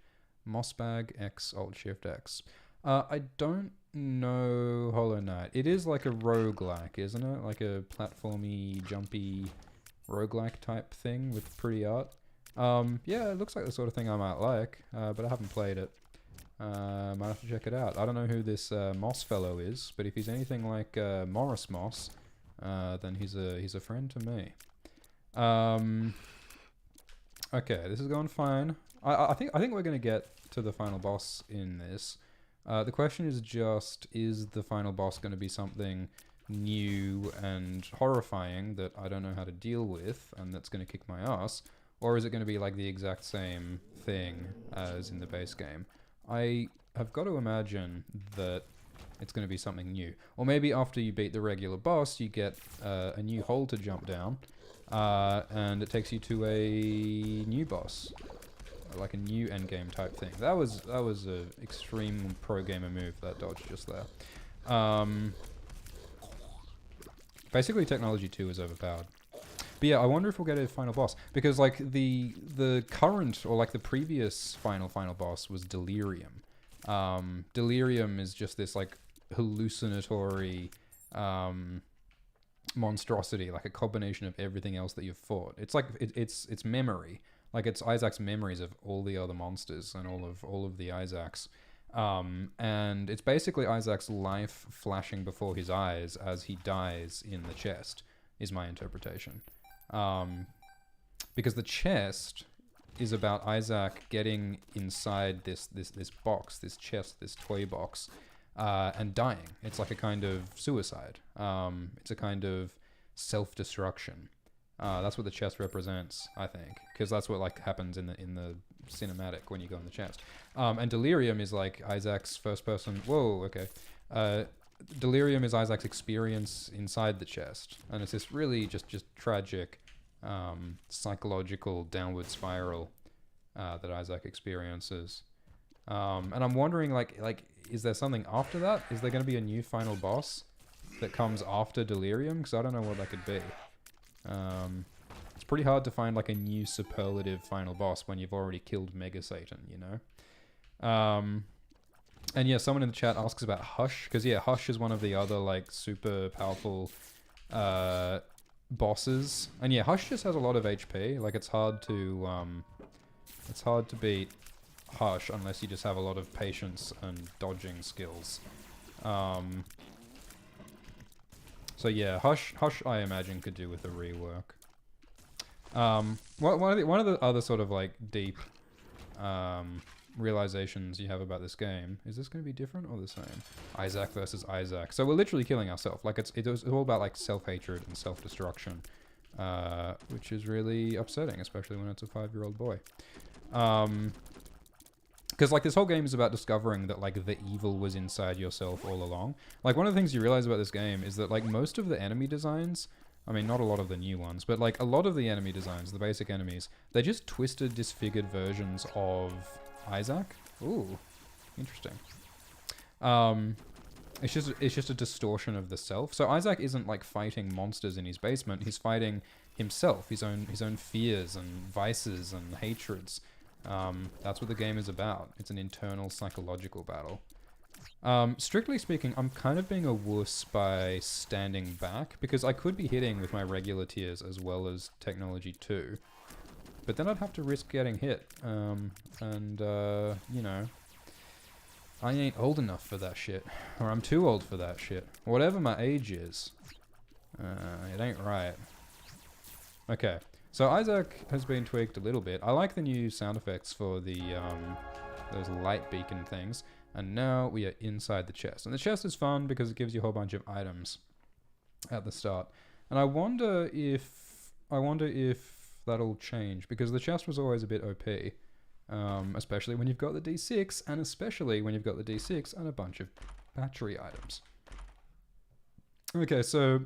Mossbag X Alt Shift X. I don't know Hollow Knight. It is like a roguelike, isn't it? Like a platformy, jumpy roguelike type thing with pretty art. Yeah, it looks like the sort of thing I might like, but I haven't played it. Might have to check it out. I don't know who this Moss fellow is, but if he's anything like Morris Moss, then he's a friend to me. Okay, this is going fine. I think we're gonna get to the final boss in this. The question is just, is the final boss going to be something new and horrifying that I don't know how to deal with and that's going to kick my ass? Or is it going to be like the exact same thing as in the base game? I have got to imagine that it's going to be something new. Or maybe after you beat the regular boss, you get a new hole to jump down, and it takes you to a new boss, like a new endgame type thing. That was a extreme pro gamer move, that dodge just there. Basically, Technology 2 is overpowered. But yeah, I wonder if we'll get a final boss, because like the current, or like the previous final boss was Delirium. Delirium is just this like hallucinatory monstrosity, like a combination of everything else that you've fought. It's like it's memory, like it's Isaac's memories of all the other monsters and all of the Isaacs. And it's basically Isaac's life flashing before his eyes as he dies in the chest, is my interpretation. Because the chest is about Isaac getting inside this box, this chest, this toy box, and dying. It's like a kind of suicide. It's a kind of self-destruction. That's what the chest represents, I think, because that's what like happens in the cinematic when you go in the chest. And Delirium is like Isaac's first person. Whoa, okay. Delirium is Isaac's experience inside the chest, and it's this really just tragic, psychological downward spiral that Isaac experiences. And I'm wondering, like, is there something after that? Is there going to be a new final boss that comes after Delirium? Because I don't know what that could be. It's pretty hard to find like a new superlative final boss when you've already killed Mega Satan, you know? And yeah, someone in the chat asks about Hush, because yeah, Hush is one of the other like super powerful bosses. And yeah, Hush just has a lot of HP. Like it's hard to beat Hush unless you just have a lot of patience and dodging skills. So yeah, Hush I imagine could do with a rework. One of the other sort of like deep realizations you have about this game, is this going to be different or the same? Isaac versus Isaac. So we're literally killing ourselves. Like it's all about like self-hatred and self-destruction, which is really upsetting, especially when it's a 5-year-old boy. Because like this whole game is about discovering that like the evil was inside yourself all along. Like one of the things you realize about this game is that like most of the enemy designs, I mean not a lot of the new ones, but like a lot of the enemy designs, the basic enemies, they're just twisted, disfigured versions of Isaac. Ooh, interesting. It's just a distortion of the self. So Isaac isn't like fighting monsters in his basement. He's fighting himself, his own fears and vices and hatreds. That's what the game is about. It's an internal psychological battle. Strictly speaking, I'm kind of being a wuss by standing back, because I could be hitting with my regular tiers as well as Technology 2. But then I'd have to risk getting hit. You know, I ain't old enough for that shit. Or I'm too old for that shit. Whatever my age is. It ain't right. Okay. So Isaac has been tweaked a little bit. I like the new sound effects for the those light beacon things. And now we are inside the chest. And the chest is fun because it gives you a whole bunch of items at the start. And I wonder if that'll change, because the chest was always a bit OP. Especially when you've got the D6, and especially when you've got the D6 and a bunch of battery items. Okay, so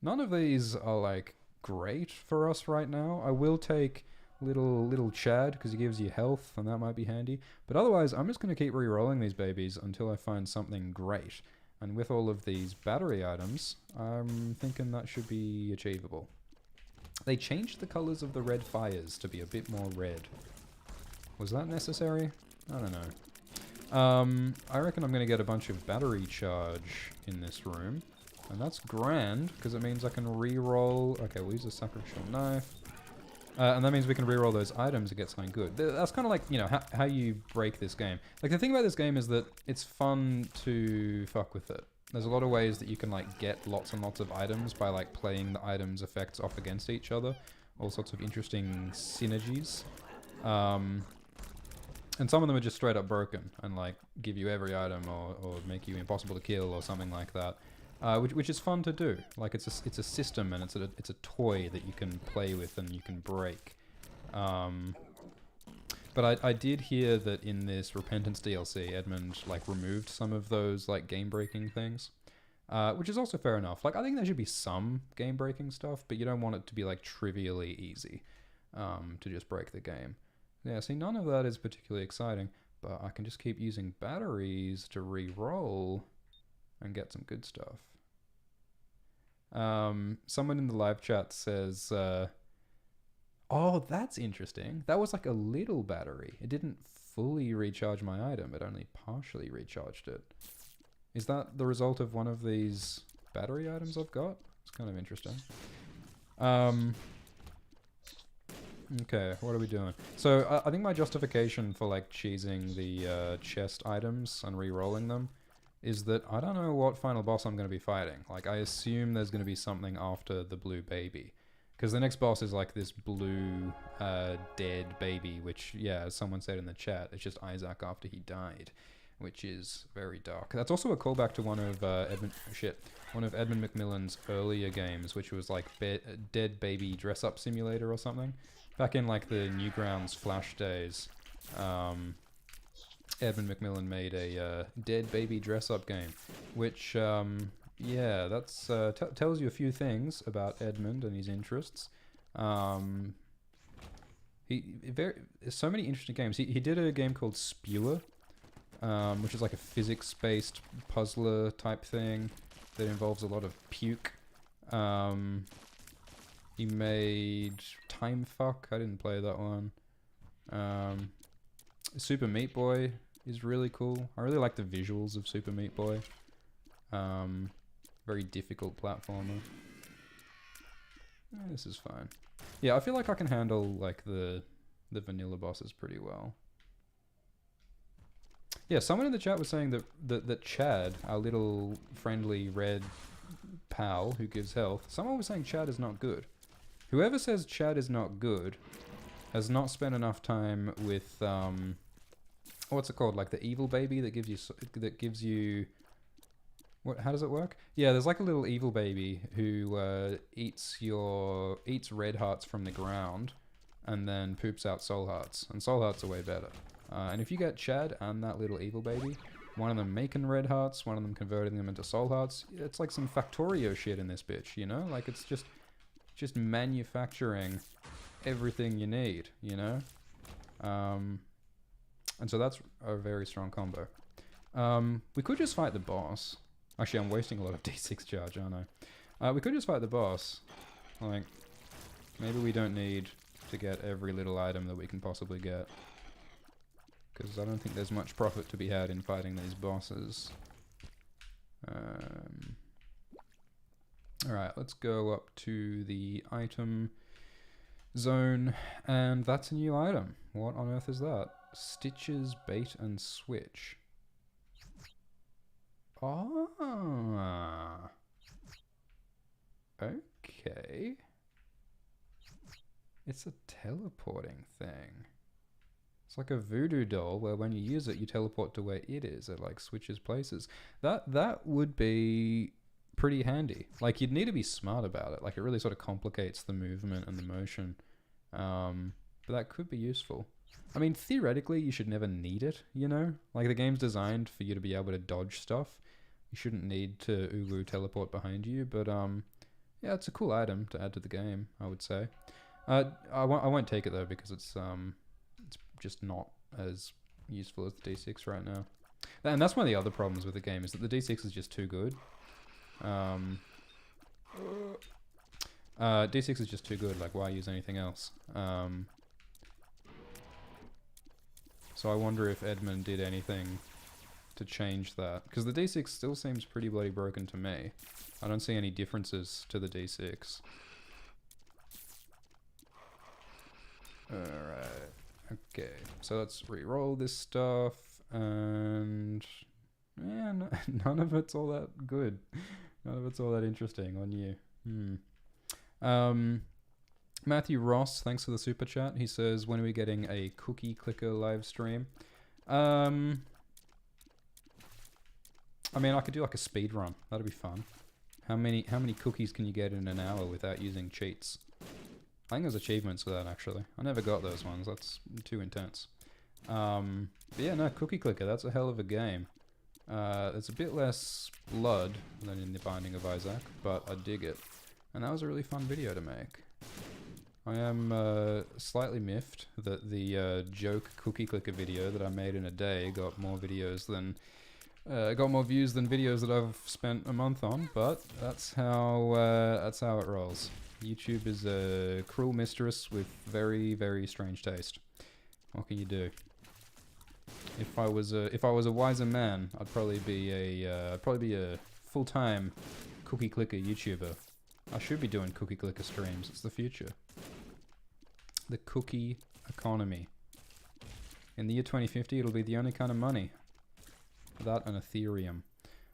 none of these are like great for us right now. I will take little Chad because he gives you health, and that might be handy. But otherwise, I'm just going to keep re-rolling these babies until I find something great. And with all of these battery items, I'm thinking that should be achievable. They changed the colors of the red fires to be a bit more red. Was that necessary? I don't know. I reckon I'm going to get a bunch of battery charge in this room. And that's grand, because it means I can re-roll... Okay, we'll use a sacrificial knife. And that means we can re-roll those items and get something good. That's kind of like, you know, how you break this game. Like, the thing about this game is that it's fun to fuck with it. There's a lot of ways that you can, like, get lots and lots of items by, like, playing the items' effects off against each other. All sorts of interesting synergies. And some of them are just straight up broken and, like, give you every item or make you impossible to kill or something like that. Which is fun to do. Like it's a system, and it's a toy that you can play with and you can break. But I did hear that in this Repentance DLC, Edmund like removed some of those like game breaking things, which is also fair enough. Like I think there should be some game breaking stuff, but you don't want it to be like trivially easy to just break the game. Yeah, see, none of that is particularly exciting, but I can just keep using batteries to re-roll and get some good stuff. Someone in the live chat says, oh, that's interesting. That was like a little battery. It didn't fully recharge my item. It only partially recharged it. Is that the result of one of these battery items I've got? It's kind of interesting. Okay, what are we doing? So I think my justification for like cheesing the chest items and re-rolling them is that I don't know what final boss I'm going to be fighting. Like I assume there's going to be something after the blue baby. Because the next boss is like this blue dead baby, which, yeah, as someone said in the chat, it's just Isaac after he died, which is very dark. That's also a callback to one of Edmund Macmillan's earlier games, which was like Dead Baby Dress-Up Simulator or something. Back in like the Newgrounds Flash days, Edmund Macmillan made a Dead Baby Dress-Up game, which... yeah, that's tells you a few things about Edmund and his interests. So many interesting games. He did a game called Spewer, which is like a physics-based puzzler type thing that involves a lot of puke. He made Time Fuck. I didn't play that one. Super Meat Boy is really cool. I really like the visuals of Super Meat Boy. Very difficult platformer. This is fine. Yeah, I feel like I can handle like the vanilla bosses pretty well. Yeah, someone in the chat was saying that Chad, our little friendly red pal who gives health, someone was saying Chad is not good. Whoever says Chad is not good has not spent enough time with what's it called? Like the evil baby that gives you What, how does it work? Yeah, there's like a little evil baby who eats red hearts from the ground and then poops out soul hearts. And soul hearts are way better. And if you get Chad and that little evil baby, one of them making red hearts, one of them converting them into soul hearts, it's like some Factorio shit in this bitch, you know? Like it's just manufacturing everything you need, you know? And so that's a very strong combo. We could just fight the boss. Actually, I'm wasting a lot of D6 charge, aren't I? We could just fight the boss. Like, maybe we don't need to get every little item that we can possibly get. Because I don't think there's much profit to be had in fighting these bosses. Alright, let's go up to the item zone. And that's a new item. What on earth is that? Stitches, Bait and Switch. Ah. Okay. It's a teleporting thing. It's like a voodoo doll where when you use it, you teleport to where it is. It like switches places. That would be pretty handy. Like you'd need to be smart about it. Like it really sort of complicates the movement and the motion. But that could be useful. I mean, theoretically, you should never need it, you know? Like the game's designed for you to be able to dodge stuff. You shouldn't need to Uwu teleport behind you, but yeah, it's a cool item to add to the game, I would say. I won't take it though because it's just not as useful as the D6 right now. And that's one of the other problems with the game is that the D6 is just too good. D6 is just too good, like why use anything else? So I wonder if Edmund did anything to change that. Because the D6 still seems pretty bloody broken to me. I don't see any differences to the D6. Alright. Okay. So let's re-roll this stuff. And... yeah, none of it's all that good. None of it's all that interesting on you. Matthew Ross, thanks for the super chat. He says, when are we getting a cookie clicker live stream? I mean, I could do like a speed run. That'd be fun. How many cookies can you get in an hour without using cheats? I think there's achievements for that, actually. I never got those ones. That's too intense. But yeah, no, Cookie Clicker, that's a hell of a game. There's a bit less blood than in The Binding of Isaac, but I dig it. And that was a really fun video to make. I am slightly miffed that the joke Cookie Clicker video that I made in a day got more videos than got more views than videos that I've spent a month on, but that's how it rolls. YouTube is a cruel mistress with very, very strange taste. What can you do? If I was a wiser man, I'd probably be a full-time Cookie Clicker YouTuber. I should be doing Cookie Clicker streams. It's the future. The cookie economy. In the year 2050, it'll be the only kind of money. That and Ethereum.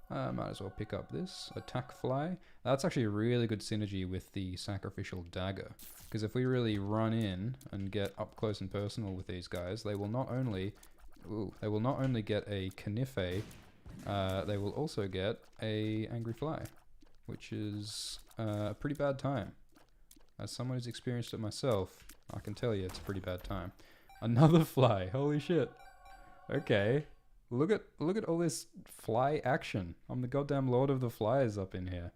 Might as well pick up this. Attack Fly. That's actually a really good synergy with the Sacrificial Dagger. Because if we really run in and get up close and personal with these guys, they will not only get a Canife, they will also get a Angry Fly. Which is a pretty bad time. As someone who's experienced it myself, I can tell you it's a pretty bad time. Another fly, holy shit. Okay. Look at all this fly action. I'm the goddamn lord of the flies up in here.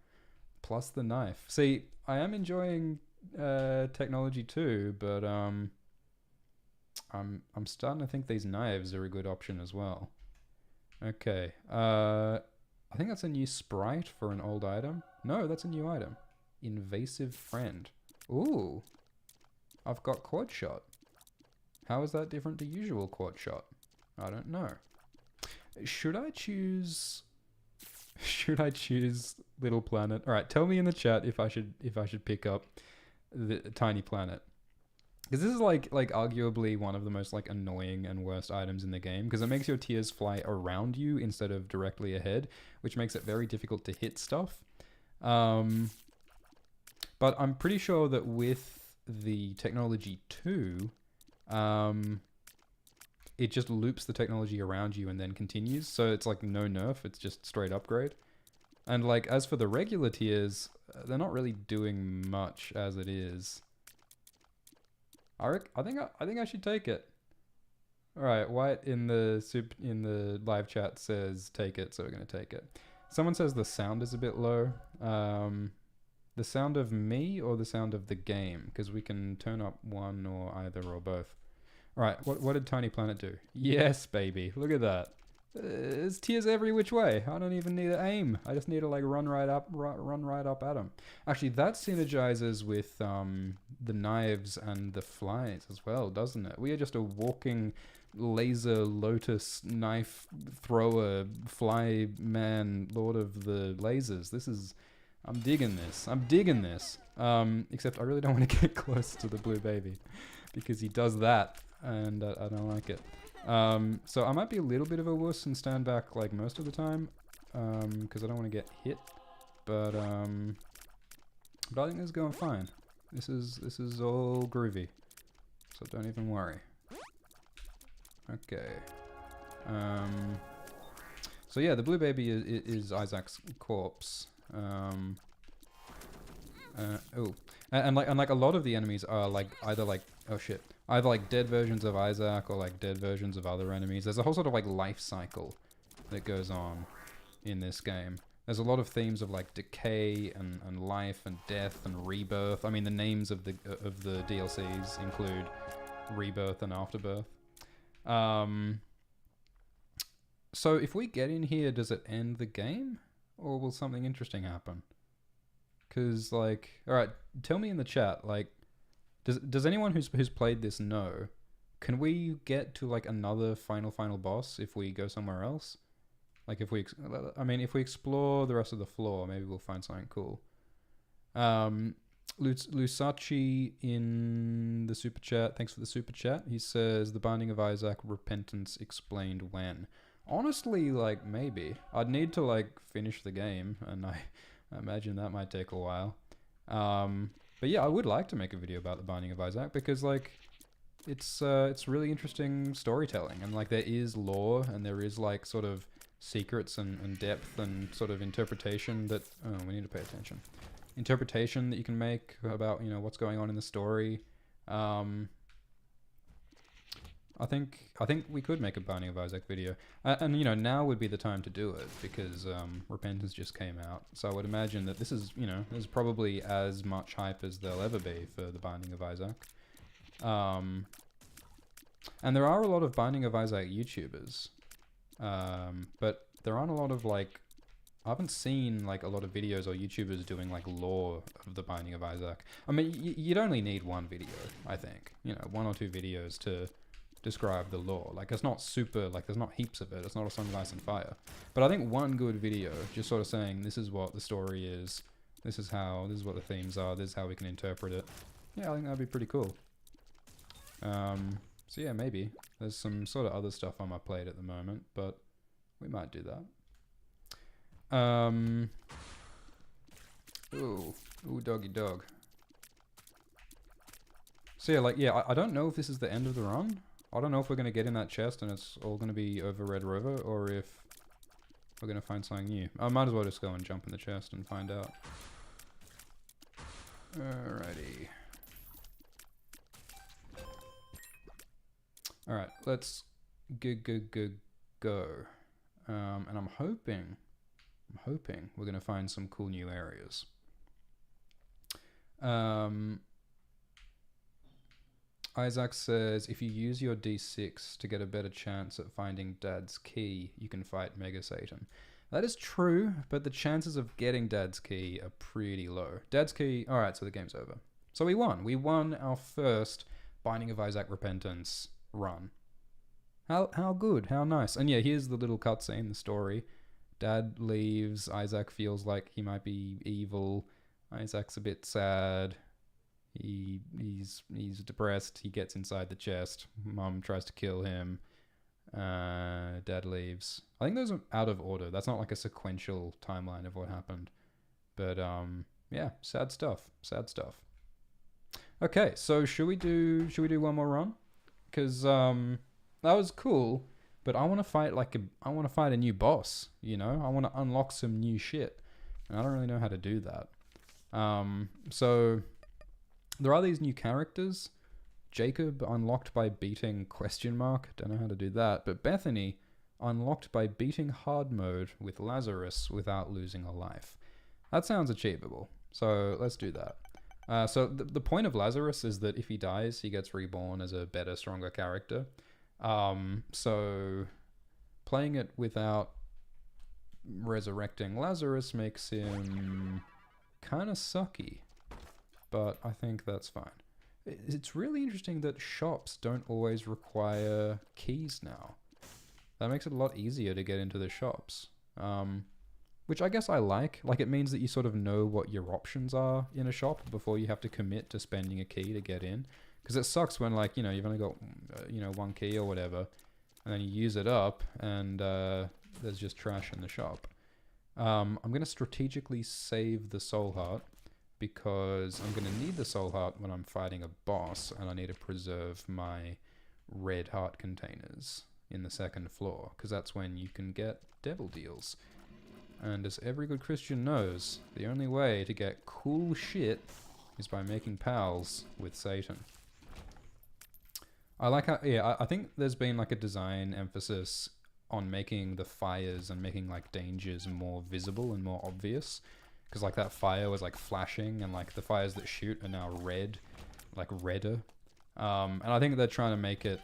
Plus the knife. See, I am enjoying technology too, but I'm starting to think these knives are a good option as well. Okay. I think that's a new sprite for an old item. No, that's a new item. Invasive Friend. Ooh. I've got Quad Shot. How is that different to usual Quad Shot? I don't know. Should I choose Little Planet? All right, tell me in the chat if I should pick up the Tiny Planet. Because this is like arguably one of the most like annoying and worst items in the game, because it makes your tears fly around you instead of directly ahead, which makes it very difficult to hit stuff. But I'm pretty sure that with the technology 2, it just loops the technology around you and then continues. So it's like no nerf, it's just straight upgrade. And like as for the regular tiers, they're not really doing much as it is. I think I should take it. All right, White in the live chat says take it, so we're gonna take it. Someone says the sound is a bit low. The sound of me or the sound of the game? Because we can turn up one or either or both. All right, what did Tiny Planet do? Yes, baby, look at that. There's tears every which way. I don't even need to aim. I just need to like run right up at him. Actually, that synergizes with the knives and the flies as well, doesn't it? We are just a walking laser lotus knife thrower fly man, lord of the lasers. I'm digging this. Except I really don't want to get close to the blue baby because he does that, and I don't like it. So I might be a little bit of a wuss and stand back like most of the time, because I don't want to get hit. But I think this is going fine. This is all groovy, so don't even worry. Okay. So yeah, the blue baby is Isaac's corpse. And like a lot of the enemies are like either like either like dead versions of Isaac or like dead versions of other enemies. There's a whole sort of like life cycle that goes on in this game. There's a lot of themes of like decay and life and death and rebirth. I mean, the names of the DLCs include Rebirth and Afterbirth. So if we get in here, does it end the game? Or will something interesting happen? Because, like, alright, tell me in the chat, like, does anyone who's played this know, can we get to, like, another final boss if we go somewhere else? Like, if we explore the rest of the floor, maybe we'll find something cool. Lusachi in the super chat, thanks for the super chat. He says, The Binding of Isaac, Repentance explained when. Honestly, like, maybe. I'd need to, like, finish the game, and I imagine that might take a while. But yeah, I would like to make a video about The Binding of Isaac, because, like, it's really interesting storytelling, and, like, there is lore, and there is, like, sort of secrets and depth and sort of interpretation that... Oh, we need to pay attention. Interpretation that you can make about, you know, what's going on in the story. I think we could make a Binding of Isaac video, and you know, now would be the time to do it because Repentance just came out. So I would imagine that this is, you know, there's probably as much hype as there'll ever be for the Binding of Isaac. And there are a lot of Binding of Isaac YouTubers, but there aren't a lot of like, I haven't seen like a lot of videos or YouTubers doing like lore of the Binding of Isaac. I mean, you'd only need one video, I think. You know, 1 or 2 videos to describe the lore. Like, it's not super, like, there's not heaps of it. It's not a Song of Ice and Fire. But I think one good video, just sort of saying, this is what the story is, this is what the themes are, this is how we can interpret it. Yeah, I think that'd be pretty cool. So yeah, maybe. There's some sort of other stuff on my plate at the moment, but we might do that. Ooh, doggy dog. So yeah, like, yeah, I don't know if this is the end of the run. I don't know if we're going to get in that chest and it's all going to be over Red Rover, or if we're going to find something new. I might as well just go and jump in the chest and find out. Alrighty. Alright, let's go. And I'm hoping we're going to find some cool new areas. Isaac says, if you use your D6 to get a better chance at finding Dad's key, you can fight Mega Satan. That is true, but the chances of getting Dad's key are pretty low. Dad's key... Alright, so the game's over. So we won. We won our first Binding of Isaac Repentance run. How good. How nice. And yeah, here's the little cutscene, the story. Dad leaves. Isaac feels like he might be evil. Isaac's a bit sad. He's depressed. He gets inside the chest. Mom tries to kill him. Dad leaves. I think those are out of order. That's not like a sequential timeline of what happened. But yeah, sad stuff. Sad stuff. Okay, so should we do one more run? Because that was cool, but I want to fight a new boss. You know, I want to unlock some new shit, and I don't really know how to do that. So. There are these new characters. Jacob unlocked by beating ? Don't know how to do that. But Bethany unlocked by beating hard mode with Lazarus without losing a life. That sounds achievable. So let's do that. So the point of Lazarus is that if he dies, he gets reborn as a better, stronger character. So playing it without resurrecting Lazarus makes him kind of sucky. But I think that's fine. It's really interesting that shops don't always require keys now. That makes it a lot easier to get into the shops. Which I guess I like. Like, it means that you sort of know what your options are in a shop before you have to commit to spending a key to get in. Because it sucks when, like, you know, you've only got, you know, 1 key or whatever, and then you use it up, and there's just trash in the shop. I'm going to strategically save the soul heart, because I'm going to need the soul heart when I'm fighting a boss, and I need to preserve my red heart containers in the 2nd floor, because that's when you can get devil deals. And as every good Christian knows, the only way to get cool shit is by making pals with Satan. I like how, yeah, I think there's been like a design emphasis on making the fires and making like dangers more visible and more obvious. Because like that fire was like flashing, and like the fires that shoot are now red, like redder. And I think they're trying to make it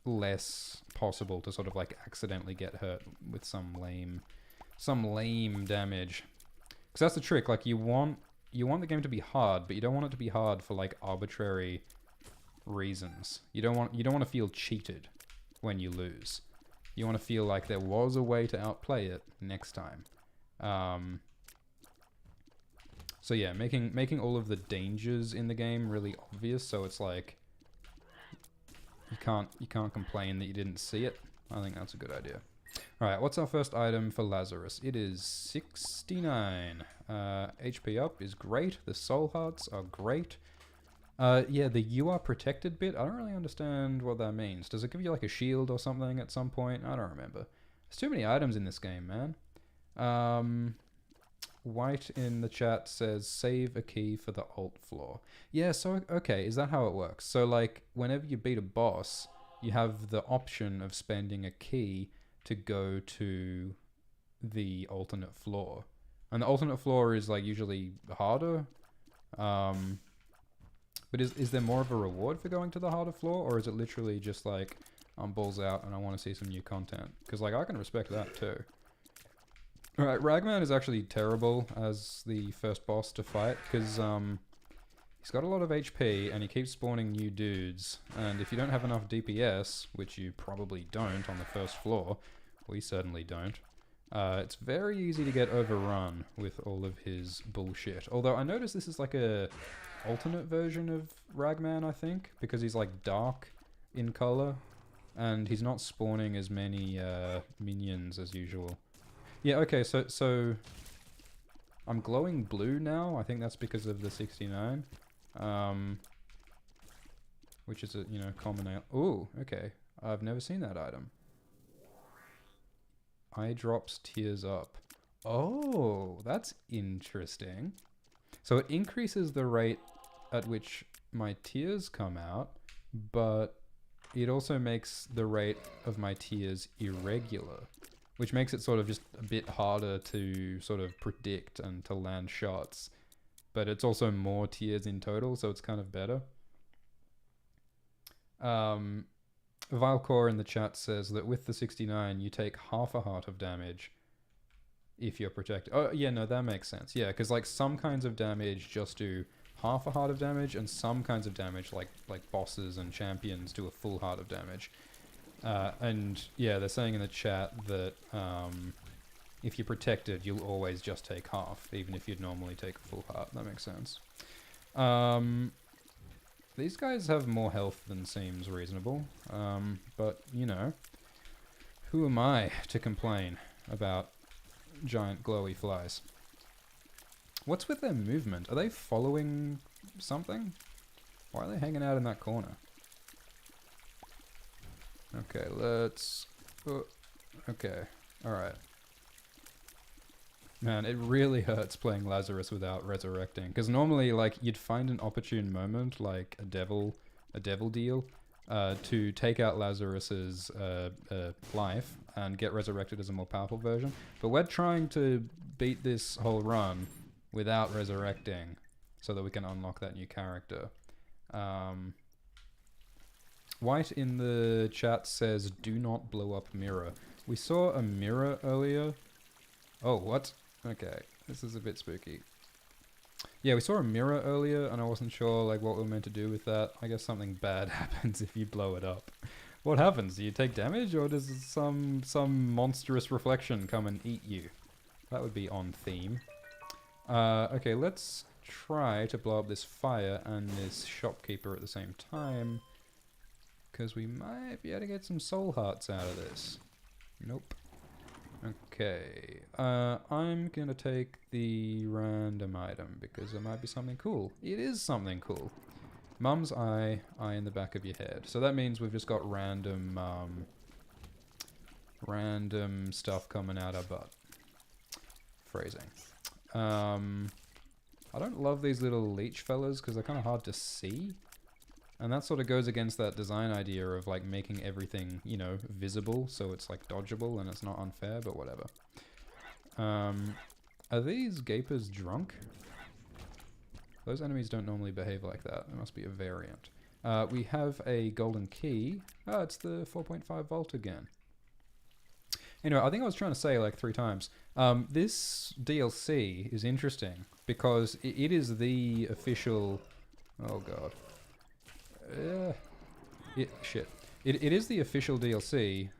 less possible to sort of like accidentally get hurt with some lame damage. Because that's the trick. Like you want the game to be hard, but you don't want it to be hard for like arbitrary reasons. You don't want to feel cheated when you lose. You want to feel like there was a way to outplay it next time. So yeah, making all of the dangers in the game really obvious, so it's like you can't complain that you didn't see it. I think that's a good idea. All right, what's our first item for Lazarus? It is 69. HP up is great. The soul hearts are great. Yeah, the you are protected bit, I don't really understand what that means. Does it give you like a shield or something at some point? I don't remember. There's too many items in this game, man. White in the chat says, save a key for the alt floor. Yeah, so, okay, is that how it works? So, like, whenever you beat a boss, you have the option of spending a key to go to the alternate floor. And the alternate floor is like usually harder. But is there more of a reward for going to the harder floor, or is it literally just like, I'm balls out and I want to see some new content? Because like I can respect that too. Alright, Ragman is actually terrible as the first boss to fight, because he's got a lot of HP and he keeps spawning new dudes, and if you don't have enough DPS, which you probably don't on the first floor, we certainly don't, it's very easy to get overrun with all of his bullshit. Although I noticed this is like a alternate version of Ragman, I think, because he's like dark in color and he's not spawning as many minions as usual. Yeah, okay, so I'm glowing blue now. I think that's because of the 69. Which is a, you know, common... Ooh, okay. I've never seen that item. Eye drops tears up. Oh, that's interesting. So it increases the rate at which my tears come out, but it also makes the rate of my tears irregular, which makes it sort of just a bit harder to sort of predict and to land shots. But it's also more tears in total, so it's kind of better. Vilecore in the chat says that with the 69, you take half a heart of damage if you're protected. Oh, yeah, no, that makes sense. Yeah, because like some kinds of damage just do half a heart of damage, and some kinds of damage, like bosses and champions, do a full heart of damage. And yeah, they're saying in the chat that if you're protected, you'll always just take half, even if you'd normally take a full heart. That makes sense. These guys have more health than seems reasonable, but, you know, who am I to complain about giant glowy flies? What's with their movement? Are they following something? Why are they hanging out in that corner? Okay, let's... okay, alright. Man, it really hurts playing Lazarus without resurrecting. Because normally, like, you'd find an opportune moment, like a devil deal, to take out Lazarus's life and get resurrected as a more powerful version. But we're trying to beat this whole run without resurrecting, so that we can unlock that new character. White in the chat says, "Do not blow up mirror." We saw a mirror earlier. Oh, what? Okay, this is a bit spooky. Yeah, we saw a mirror earlier, and I wasn't sure like what we were meant to do with that. I guess something bad happens if you blow it up. What happens? Do you take damage, or does some monstrous reflection come and eat you? That would be on theme. Okay, let's try to blow up this fire and this shopkeeper at the same time, because we might be able to get some soul hearts out of this. Nope. Okay, I'm gonna take the random item because there might be something cool. It is something cool. Mum's eye in the back of your head. So that means we've just got random, random stuff coming out our butt. Phrasing. I don't love these little leech fellas because they're kind of hard to see. And that sort of goes against that design idea of like making everything, you know, visible, so it's like dodgeable and it's not unfair, but whatever. Are these gapers drunk? Those enemies don't normally behave like that. There must be a variant. We have a golden key. Oh, it's the 4.5 volt again. Anyway, I think I was trying to say like 3 times. This DLC is interesting because it is the official... Oh god. Shit. It is the official DLC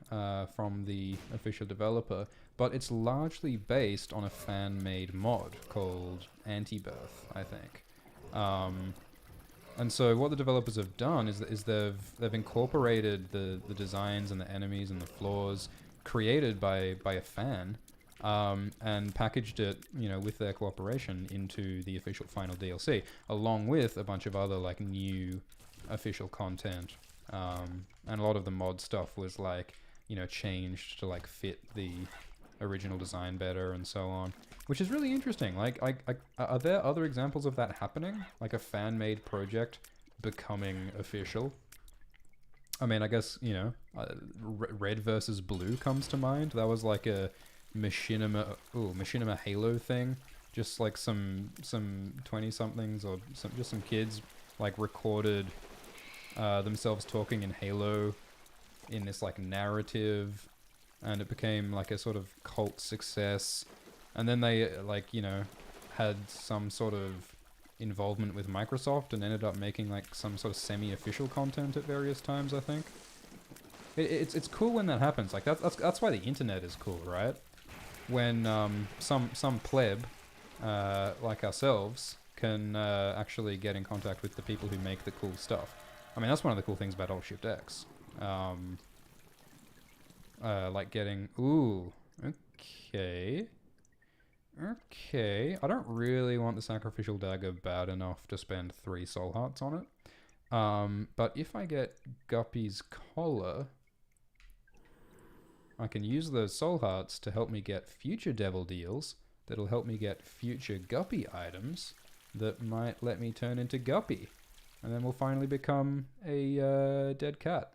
from the official developer, but it's largely based on a fan-made mod called Anti-Birth, I think. And so what the developers have done is they've incorporated the designs and the enemies and the flaws created by a fan, and packaged it, you know, with their cooperation into the official final DLC, along with a bunch of other like new official content, and a lot of the mod stuff was like, you know, changed to like fit the original design better and so on, which is really interesting. Like, are there other examples of that happening? Like a fan-made project becoming official? I mean, I guess, you know, red versus blue comes to mind. That was like a machinima Halo thing. Just like some 20-somethings or just some kids like recorded themselves talking in Halo in this like narrative, and it became like a sort of cult success. And then they like, you know, had some sort of involvement with Microsoft and ended up making like some sort of semi-official content at various times, I think. It's cool when that happens. Like that's why the internet is cool, right? When some pleb like ourselves can actually get in contact with the people who make the cool stuff. I mean, that's one of the cool things about Alt-Shift X. Like getting... Ooh, okay. Okay, I don't really want the Sacrificial Dagger bad enough to spend 3 Soul Hearts on it. But if I get Guppy's Collar, I can use those Soul Hearts to help me get future Devil Deals that'll help me get future Guppy items that might let me turn into Guppy. And then we'll finally become a dead cat.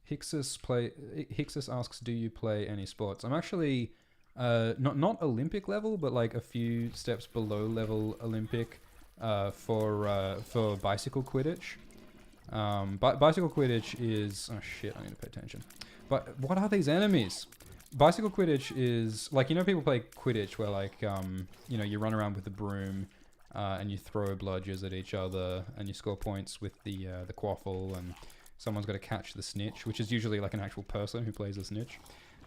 Hixus asks, do you play any sports? I'm actually not Olympic level, but like a few steps below level Olympic for bicycle Quidditch. Bicycle Quidditch is... Oh shit, I need to pay attention. But what are these enemies? Bicycle Quidditch is... Like, you know people play Quidditch where like, you know, you run around with the broom and you throw bludgers at each other and you score points with the quaffle, and someone's got to catch the snitch, which is usually like an actual person who plays the snitch.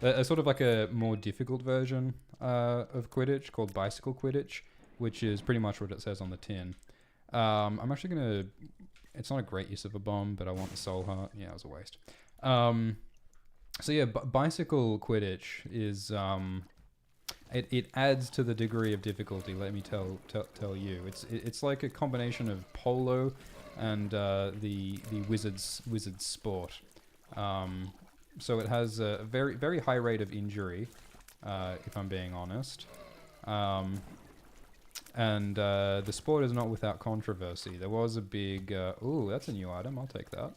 A sort of like a more difficult version of Quidditch called Bicycle Quidditch, which is pretty much what it says on the tin. I'm actually going to... It's not a great use of a bomb, but I want the Soul Heart. Yeah, it was a waste. So yeah, Bicycle Quidditch is... It adds to the degree of difficulty, let me tell you. It's like a combination of polo and the wizard's sport. So it has a very high rate of injury, if I'm being honest. And the sport is not without controversy. There was a big... ooh, that's a new item. I'll take that.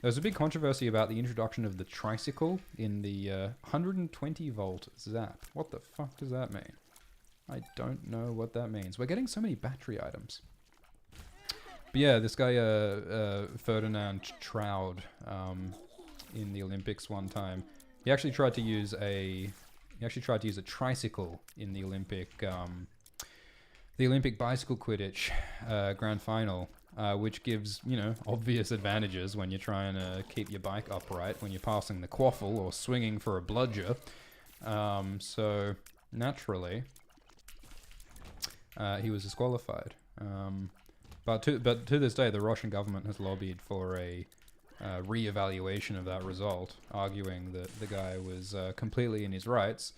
There was a big controversy about the introduction of the tricycle in the 120 volt zap. What the fuck does that mean? I don't know what that means. We're getting so many battery items. But yeah, this guy Ferdinand Troud in the Olympics one time, he actually tried to use a tricycle in the Olympic bicycle Quidditch grand final, which gives, you know, obvious advantages when you're trying to keep your bike upright when you're passing the quaffle or swinging for a bludger. So naturally, he was disqualified. But to this day, the Russian government has lobbied for a re-evaluation of that result, arguing that the guy was completely in his rights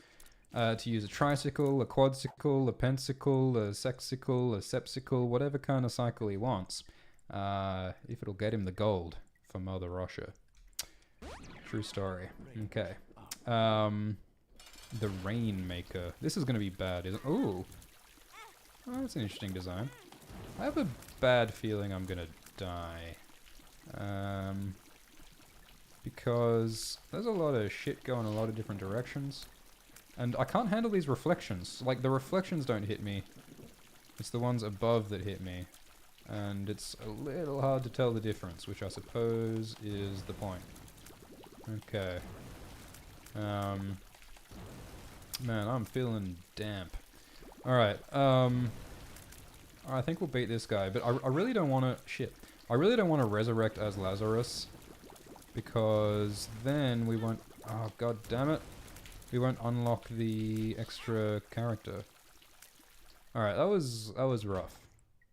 to use a tricycle, a quadcycle, a pensicle, a sexicle, a sepsicle, whatever kind of cycle he wants, if it'll get him the gold for Mother Russia. True story. Okay. The Rainmaker. This is going to be bad, isn't it? Ooh. Oh, that's an interesting design. I have a bad feeling I'm gonna die. Because there's a lot of shit going a lot of different directions. And I can't handle these reflections. Like, the reflections don't hit me. It's the ones above that hit me. And it's a little hard to tell the difference, which I suppose is the point. Okay. Man, I'm feeling damp. Alright, I think we'll beat this guy, but I really don't want to... Shit. I really don't want to resurrect as Lazarus, because then we won't... Oh, god damn it. We won't unlock the extra character. Alright, that was rough.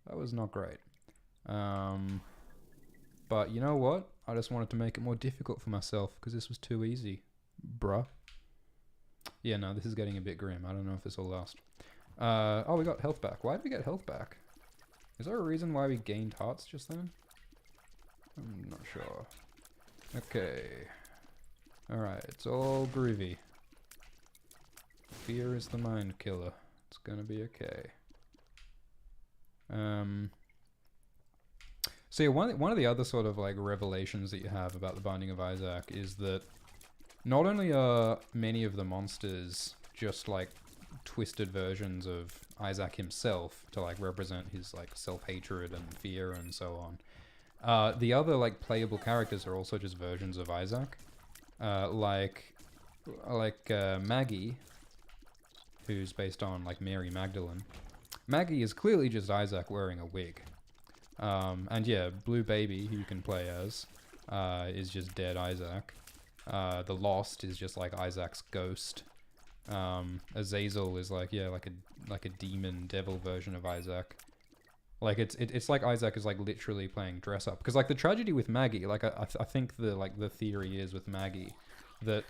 That was not great. But you know what? I just wanted to make it more difficult for myself, because this was too easy. Bruh. Yeah, no, this is getting a bit grim. I don't know if this will last. Oh, we got health back. Why did we get health back? Is there a reason why we gained hearts just then? I'm not sure. Okay. Alright, it's all groovy. Fear is the mind killer. It's gonna be okay. So yeah, one of the other sort of like revelations that you have about the Binding of Isaac is that not only are many of the monsters just like twisted versions of Isaac himself to like represent his like self-hatred and fear and so on. The other like playable characters are also just versions of Isaac. Like Maggie, who's based on like Mary Magdalene. Maggie is clearly just Isaac wearing a wig. And yeah, Blue Baby, who you can play as, is just dead Isaac. The Lost is just like Isaac's ghost. Azazel is like, yeah, like a demon devil version of Isaac. Like it's like Isaac is like literally playing dress up. Because like the tragedy with Maggie, like I think the theory is with Maggie that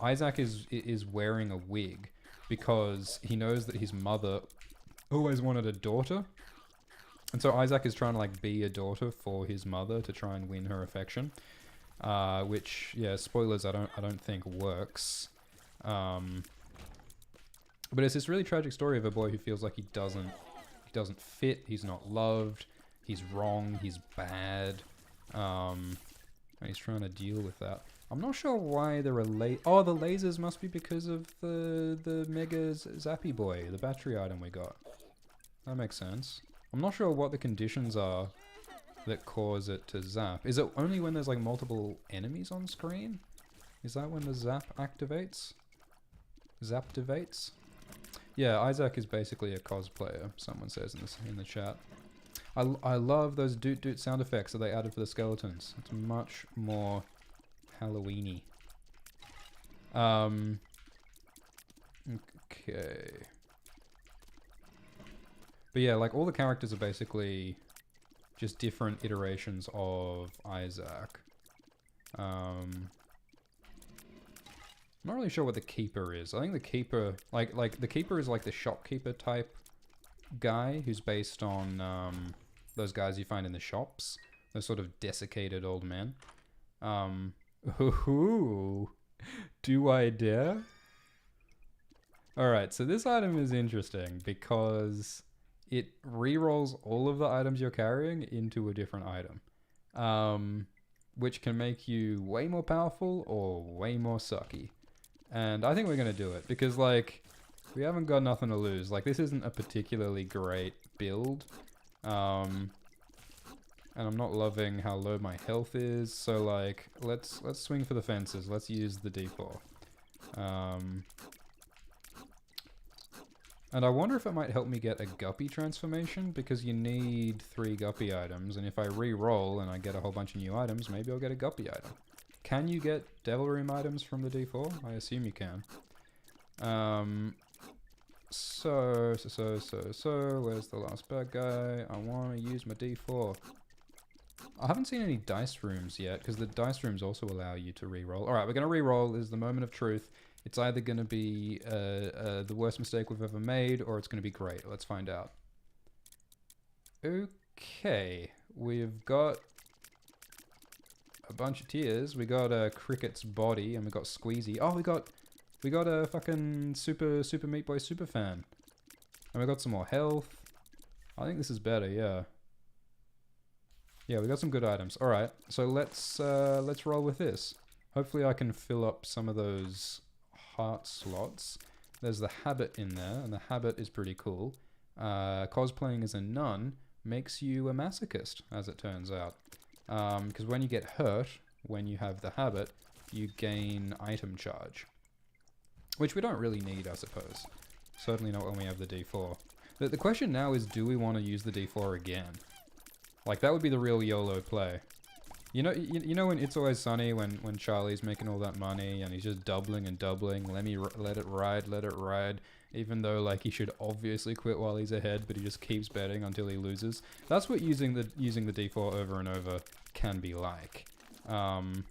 Isaac is wearing a wig because he knows that his mother always wanted a daughter. And so Isaac is trying to like be a daughter for his mother to try and win her affection. Which, yeah, spoilers, I don't think works. But it's this really tragic story of a boy who feels like he doesn't fit, he's not loved, he's wrong, he's bad. And he's trying to deal with that. I'm not sure why there are the lasers must be because of the Mega Zappy Boy, the battery item we got. That makes sense. I'm not sure what the conditions are that cause it to zap. Is it only when there's like multiple enemies on screen? Is that when the zap activates? Zaptivates? Yeah, Isaac is basically a cosplayer, someone says in the chat. I love those doot doot sound effects that they added for the skeletons. It's much more Halloween-y. Okay. But yeah, like all the characters are basically just different iterations of Isaac. I'm not really sure what the Keeper is. I think the Keeper, like the Keeper is like the shopkeeper type guy who's based on those guys you find in the shops. Those sort of desiccated old men. Ooh, do I dare? Alright, so this item is interesting because it re-rolls all of the items you're carrying into a different item. Which can make you way more powerful or way more sucky. And I think we're going to do it because, like, we haven't got nothing to lose. Like, this isn't a particularly great build. And I'm not loving how low my health is. So, like, let's swing for the fences. Let's use the D4. And I wonder if it might help me get a Guppy transformation, because you need 3 Guppy items, and if I re-roll and I get a whole bunch of new items, maybe I'll get a Guppy item. Can you get Devil Room items from the D4? I assume you can. So, where's the last bad guy? I want to use my D4. I haven't seen any dice rooms yet, because the dice rooms also allow you to re-roll. Alright, we're going to re-roll. This is the moment of truth. It's either going to be the worst mistake we've ever made, or it's going to be great. Let's find out. Okay, we've got a bunch of tears. We got a Cricket's body, and we got Squeezy. Oh, we got a fucking Super Meat Boy Super Fan, and we got some more health. I think this is better. Yeah. Yeah, we got some good items. All right, so let's roll with this. Hopefully, I can fill up some of those heart slots. There's the habit in there, and the habit is pretty cool. Cosplaying as a nun makes you a masochist, as it turns out. Because when you get hurt, when you have the habit, you gain item charge. Which we don't really need, I suppose. Certainly not when we have the D4. The question now is, do we want to use the D4 again? Like, that would be the real YOLO play. You know when It's Always Sunny, when Charlie's making all that money and he's just doubling and doubling, let it ride, even though like he should obviously quit while he's ahead, but he just keeps betting until he loses. That's what using the D4 over and over can be like. And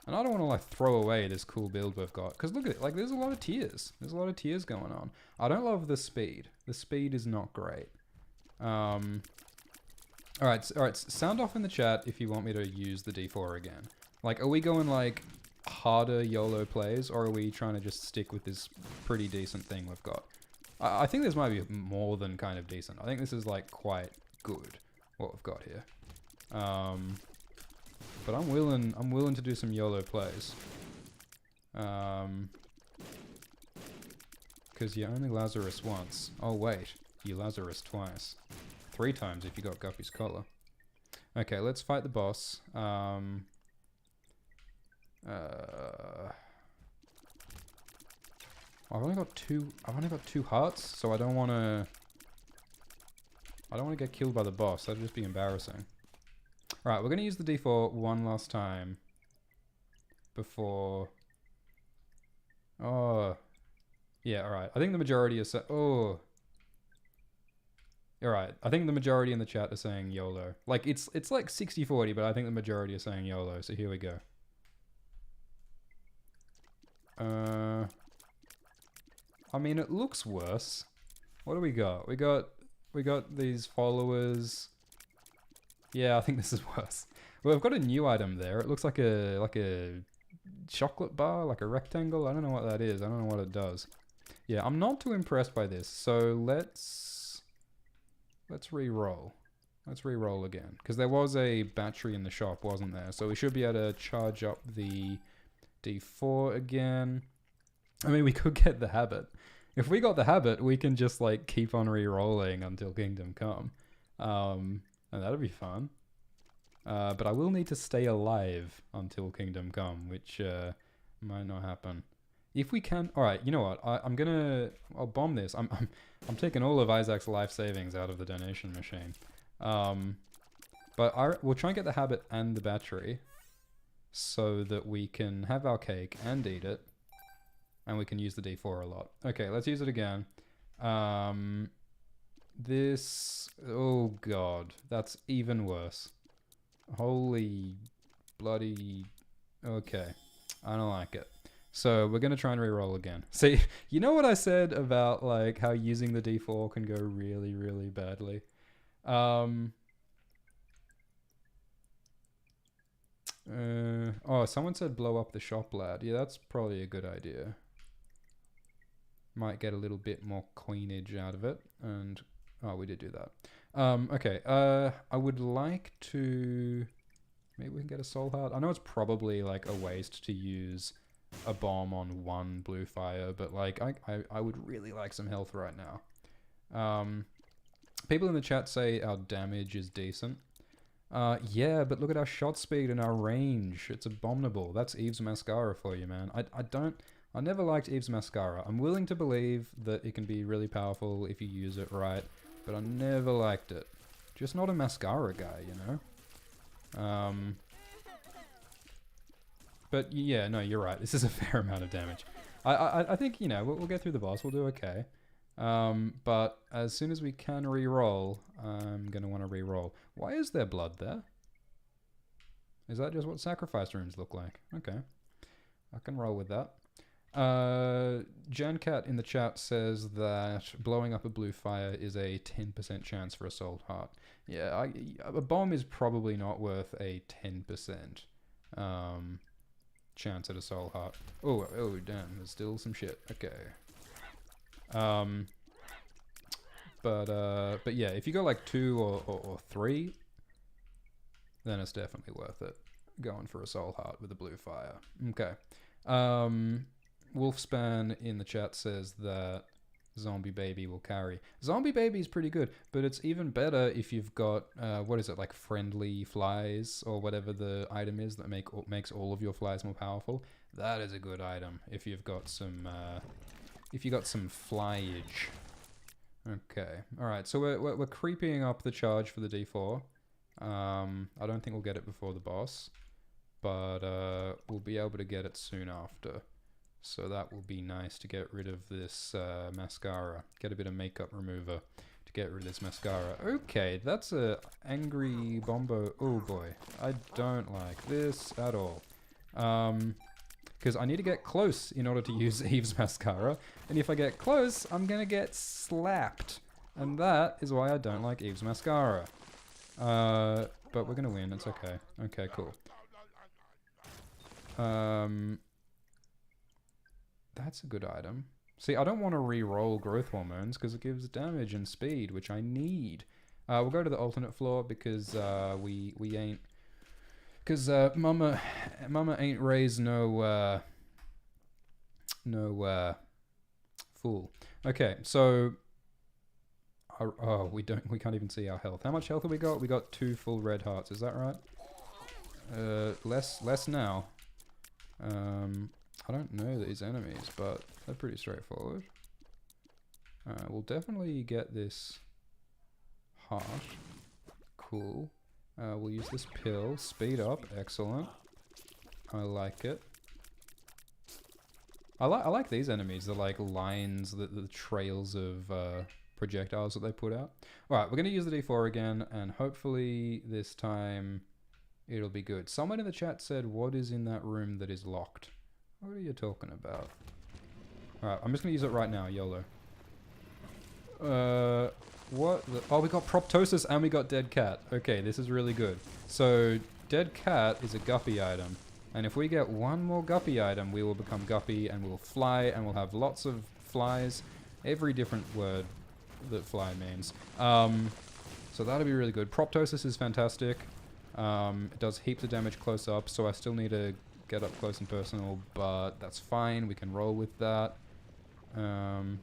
I don't want to like throw away this cool build we've got, because look at it, like there's a lot of tears. There's a lot of tears going on. I don't love the speed. The speed is not great. Alright, sound off in the chat if you want me to use the D4 again. Like, are we going, like, harder YOLO plays, or are we trying to just stick with this pretty decent thing we've got? I think this might be more than kind of decent. I think this is like quite good, what we've got here. But I'm willing to do some YOLO plays. Because you only Lazarus once. Oh wait, you Lazarus twice. 3 times if you got Guppy's collar. Okay, let's fight the boss. I've only got two hearts, so I don't wanna get killed by the boss. That'd just be embarrassing. Alright, we're gonna use the D4 one last time before. Oh, yeah. Alright, I think the majority is oh. Alright, I think the majority in the chat are saying YOLO. Like it's like 60-40, but I think the majority are saying YOLO. So here we go. I mean, it looks worse. What do we got? We got these followers. Yeah, I think this is worse. Well, we've got a new item there. It looks like a chocolate bar, like a rectangle. I don't know what that is. I don't know what it does. Yeah, I'm not too impressed by this. So let's re-roll. Let's re-roll again, because there was a battery in the shop, wasn't there? So we should be able to charge up the D4 again. I mean, we could get the habit. If we got the habit, we can just like keep on re-rolling until Kingdom Come. And that'll be fun. But I will need to stay alive until Kingdom Come, which might not happen. If we can, all right. You know what? I'll bomb this. I'm taking all of Isaac's life savings out of the donation machine. But we'll try and get the habit and the battery, so that we can have our cake and eat it, and we can use the D4 a lot. Okay, let's use it again. This, oh god, that's even worse. Holy bloody, okay, I don't like it. So we're gonna try and re-roll again. See, you know what I said about like how using the D4 can go really, really badly? Oh, someone said blow up the shop, lad. Yeah, that's probably a good idea. Might get a little bit more coinage out of it, and oh, we did do that. Okay, I would like to, maybe we can get a soul heart. I know it's probably like a waste to use a bomb on one blue fire, but like I would really like some health right now. People in the chat say our damage is decent. Yeah, but look at our shot speed and our range. It's abominable. That's Eve's Mascara for you, man. I never liked Eve's Mascara. I'm willing to believe that it can be really powerful if you use it right, but I never liked it. Just not a mascara guy, you know? But yeah, no, you're right. This is a fair amount of damage. I think, you know, we'll get through the boss. We'll do okay. But as soon as we can re-roll, I'm going to want to re-roll. Why is there blood there? Is that just what sacrifice rooms look like? Okay. I can roll with that. Jancat in the chat says that blowing up a blue fire is a 10% chance for a soul heart. Yeah, a bomb is probably not worth a 10% chance at a soul heart. Oh, damn, there's still some shit. Okay. But yeah, if you go like 2 or 3, then it's definitely worth it. Going for a soul heart with a blue fire. Okay. Wolfspan in the chat says that Zombie Baby will carry. Zombie Baby is pretty good, but it's even better if you've got, what is it, like friendly flies or whatever the item is that makes all of your flies more powerful. That is a good item if you've got some, flyage. Okay, alright, so we're creeping up the charge for the D4. I don't think we'll get it before the boss, but we'll be able to get it soon after. So that will be nice to get rid of this mascara. Get a bit of makeup remover to get rid of this mascara. Okay, that's a angry bombo. Oh boy, I don't like this at all. Because I need to get close in order to use Eve's mascara. And if I get close, I'm going to get slapped. And that is why I don't like Eve's mascara. But we're going to win. It's okay. Okay, cool. That's a good item. See, I don't want to re-roll growth hormones because it gives damage and speed, which I need. We'll go to the alternate floor because we ain't... Because Mama ain't raised no fool. Okay, so... we can't even see our health. How much health have we got? We got 2 full red hearts, is that right? Less now. I don't know these enemies, but they're pretty straightforward. We'll definitely get this heart. Cool. We'll use this pill. Speed up. Excellent. I like it. I like these enemies. They're like lines, the trails of projectiles that they put out. Alright, we're going to use the D4 again, and hopefully this time it'll be good. Someone in the chat said, what is in that room that is locked? What are you talking about? Alright, I'm just going to use it right now, YOLO. What the... Oh, we got proptosis and we got dead cat. Okay, this is really good. So, dead cat is a guppy item. And if we get one more guppy item, we will become guppy and we'll fly and we'll have lots of flies. Every different word that fly means. So that'll be really good. Proptosis is fantastic. It does heaps of damage close up, so I still need to get up close and personal, but that's fine. We can roll with that. Can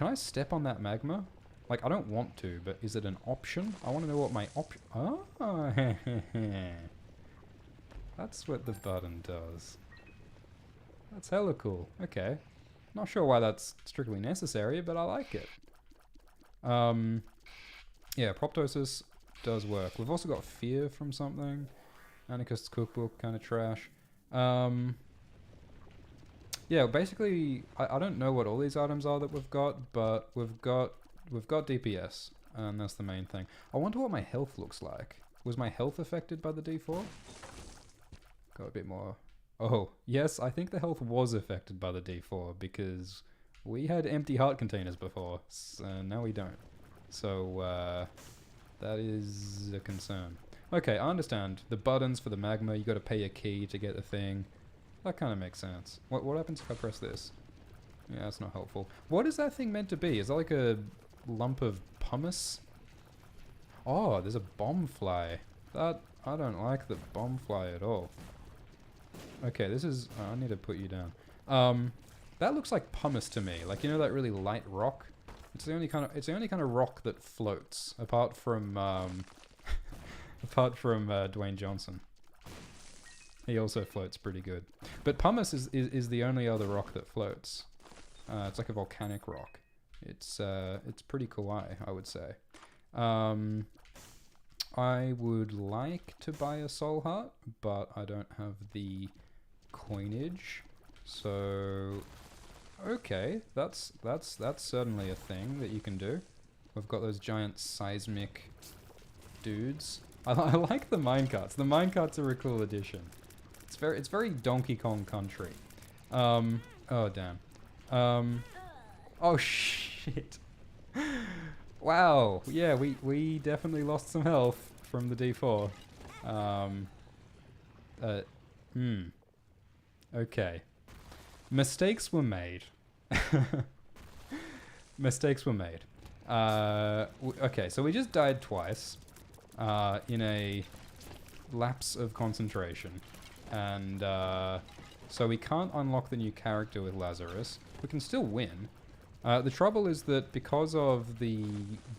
I step on that magma? Like, I don't want to, but is it an option? I want to know what my option... Oh, that's what the button does. That's hella cool. Okay. Not sure why that's strictly necessary, but I like it. Yeah, proptosis does work. We've also got fear from something. Anarchist's cookbook, kind of trash. Yeah, basically, I don't know what all these items are that we've got, but we've got DPS, and that's the main thing. I wonder what my health looks like. Was my health affected by the D4? Got a bit more. Oh, yes, I think the health was affected by the D4 because we had empty heart containers before, so now we don't. So, that is a concern. Okay, I understand. The buttons for the magma, you got to pay a key to get the thing. That kind of makes sense. What happens if I press this? Yeah, that's not helpful. What is that thing meant to be? Is that like a lump of pumice? Oh, there's a bomb fly. I don't like the bomb fly at all. Okay, this is... I need to put you down. That looks like pumice to me. Like, you know that really light rock? It's the only kind of rock that floats, apart from Dwayne Johnson. He also floats pretty good. But pumice is the only other rock that floats. It's like a volcanic rock. It's pretty kawaii, I would say. I would like to buy a soul heart, but I don't have the coinage. So okay, that's certainly a thing that you can do. We've got those giant seismic dudes. I like the minecarts. The minecarts are a cool addition. It's very Donkey Kong Country. Oh damn. Oh shit. Wow. Yeah, we definitely lost some health from the D4. Okay. Mistakes were made. Mistakes were made. Okay, so we just died twice in a lapse of concentration. And so we can't unlock the new character with Lazarus. We can still win. The trouble is that because of the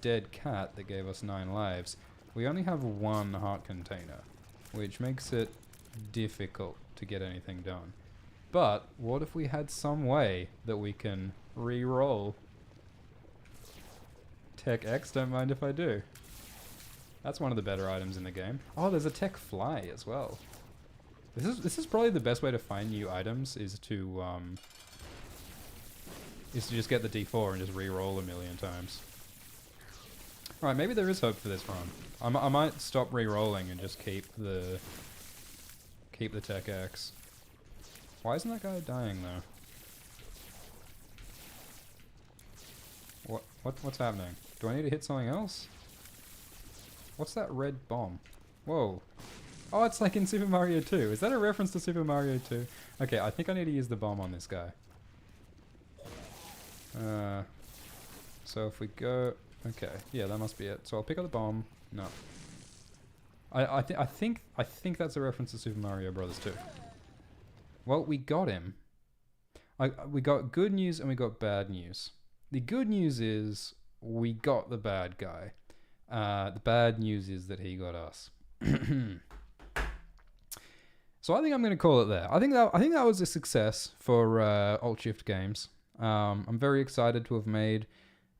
dead cat that gave us 9 lives, we only have 1 heart container, which makes it difficult to get anything done. But what if we had some way that we can re-roll? Tech X, don't mind if I do. That's one of the better items in the game. Oh, there's a tech fly as well. This is probably the best way to find new items is to just get the D4 and just re-roll a million times. Alright, maybe there is hope for this run. I might stop re-rolling and just keep the Tech X. Why isn't that guy dying though? What's happening? Do I need to hit something else? What's that red bomb? Whoa. Oh, it's like in Super Mario 2. Is that a reference to Super Mario 2? Okay, I think I need to use the bomb on this guy. So if we go... Okay, yeah, that must be it. So I'll pick up the bomb. No. I think that's a reference to Super Mario Brothers 2. Well, we got him. We got good news and we got bad news. The good news is we got the bad guy. The bad news is that he got us. So I think I'm going to call it there. I think that was a success for Alt-Shift Games. I'm very excited to have made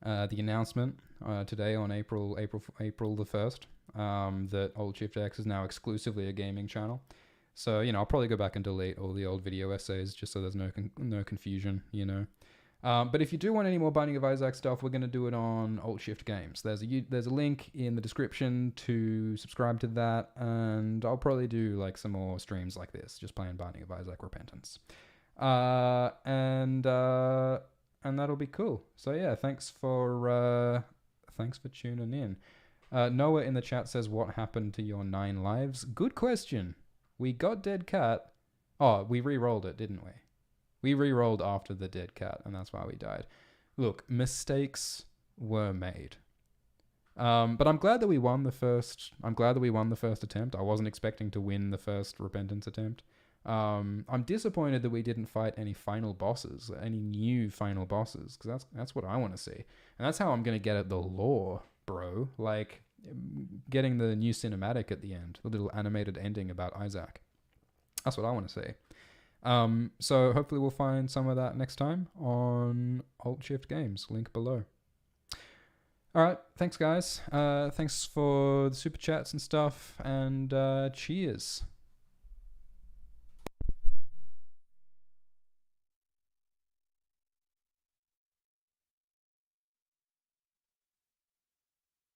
the announcement today on April the 1st that Alt-Shift X is now exclusively a gaming channel. So, you know, I'll probably go back and delete all the old video essays just so there's no confusion, you know. But if you do want any more Binding of Isaac stuff, we're going to do it on Alt-Shift Games. There's a link in the description to subscribe to that, and I'll probably do like some more streams like this, just playing Binding of Isaac Repentance. And that'll be cool. So yeah, thanks for tuning in. Noah in the chat says, what happened to your 9 lives? Good question. We got dead cat. Oh, we re-rolled it, didn't we? We re-rolled after the dead cat, and that's why we died. Look, mistakes were made. But I'm glad that we won the first. I'm glad that we won the first attempt. I wasn't expecting to win the first repentance attempt. I'm disappointed that we didn't fight any final bosses, any new final bosses, because that's what I want to see, and that's how I'm gonna get at the lore, bro. Like getting the new cinematic at the end, the little animated ending about Isaac. That's what I want to see. So hopefully we'll find some of that next time on Alt-Shift Games. Link below. All right, thanks guys. Thanks for the super chats and stuff, and cheers.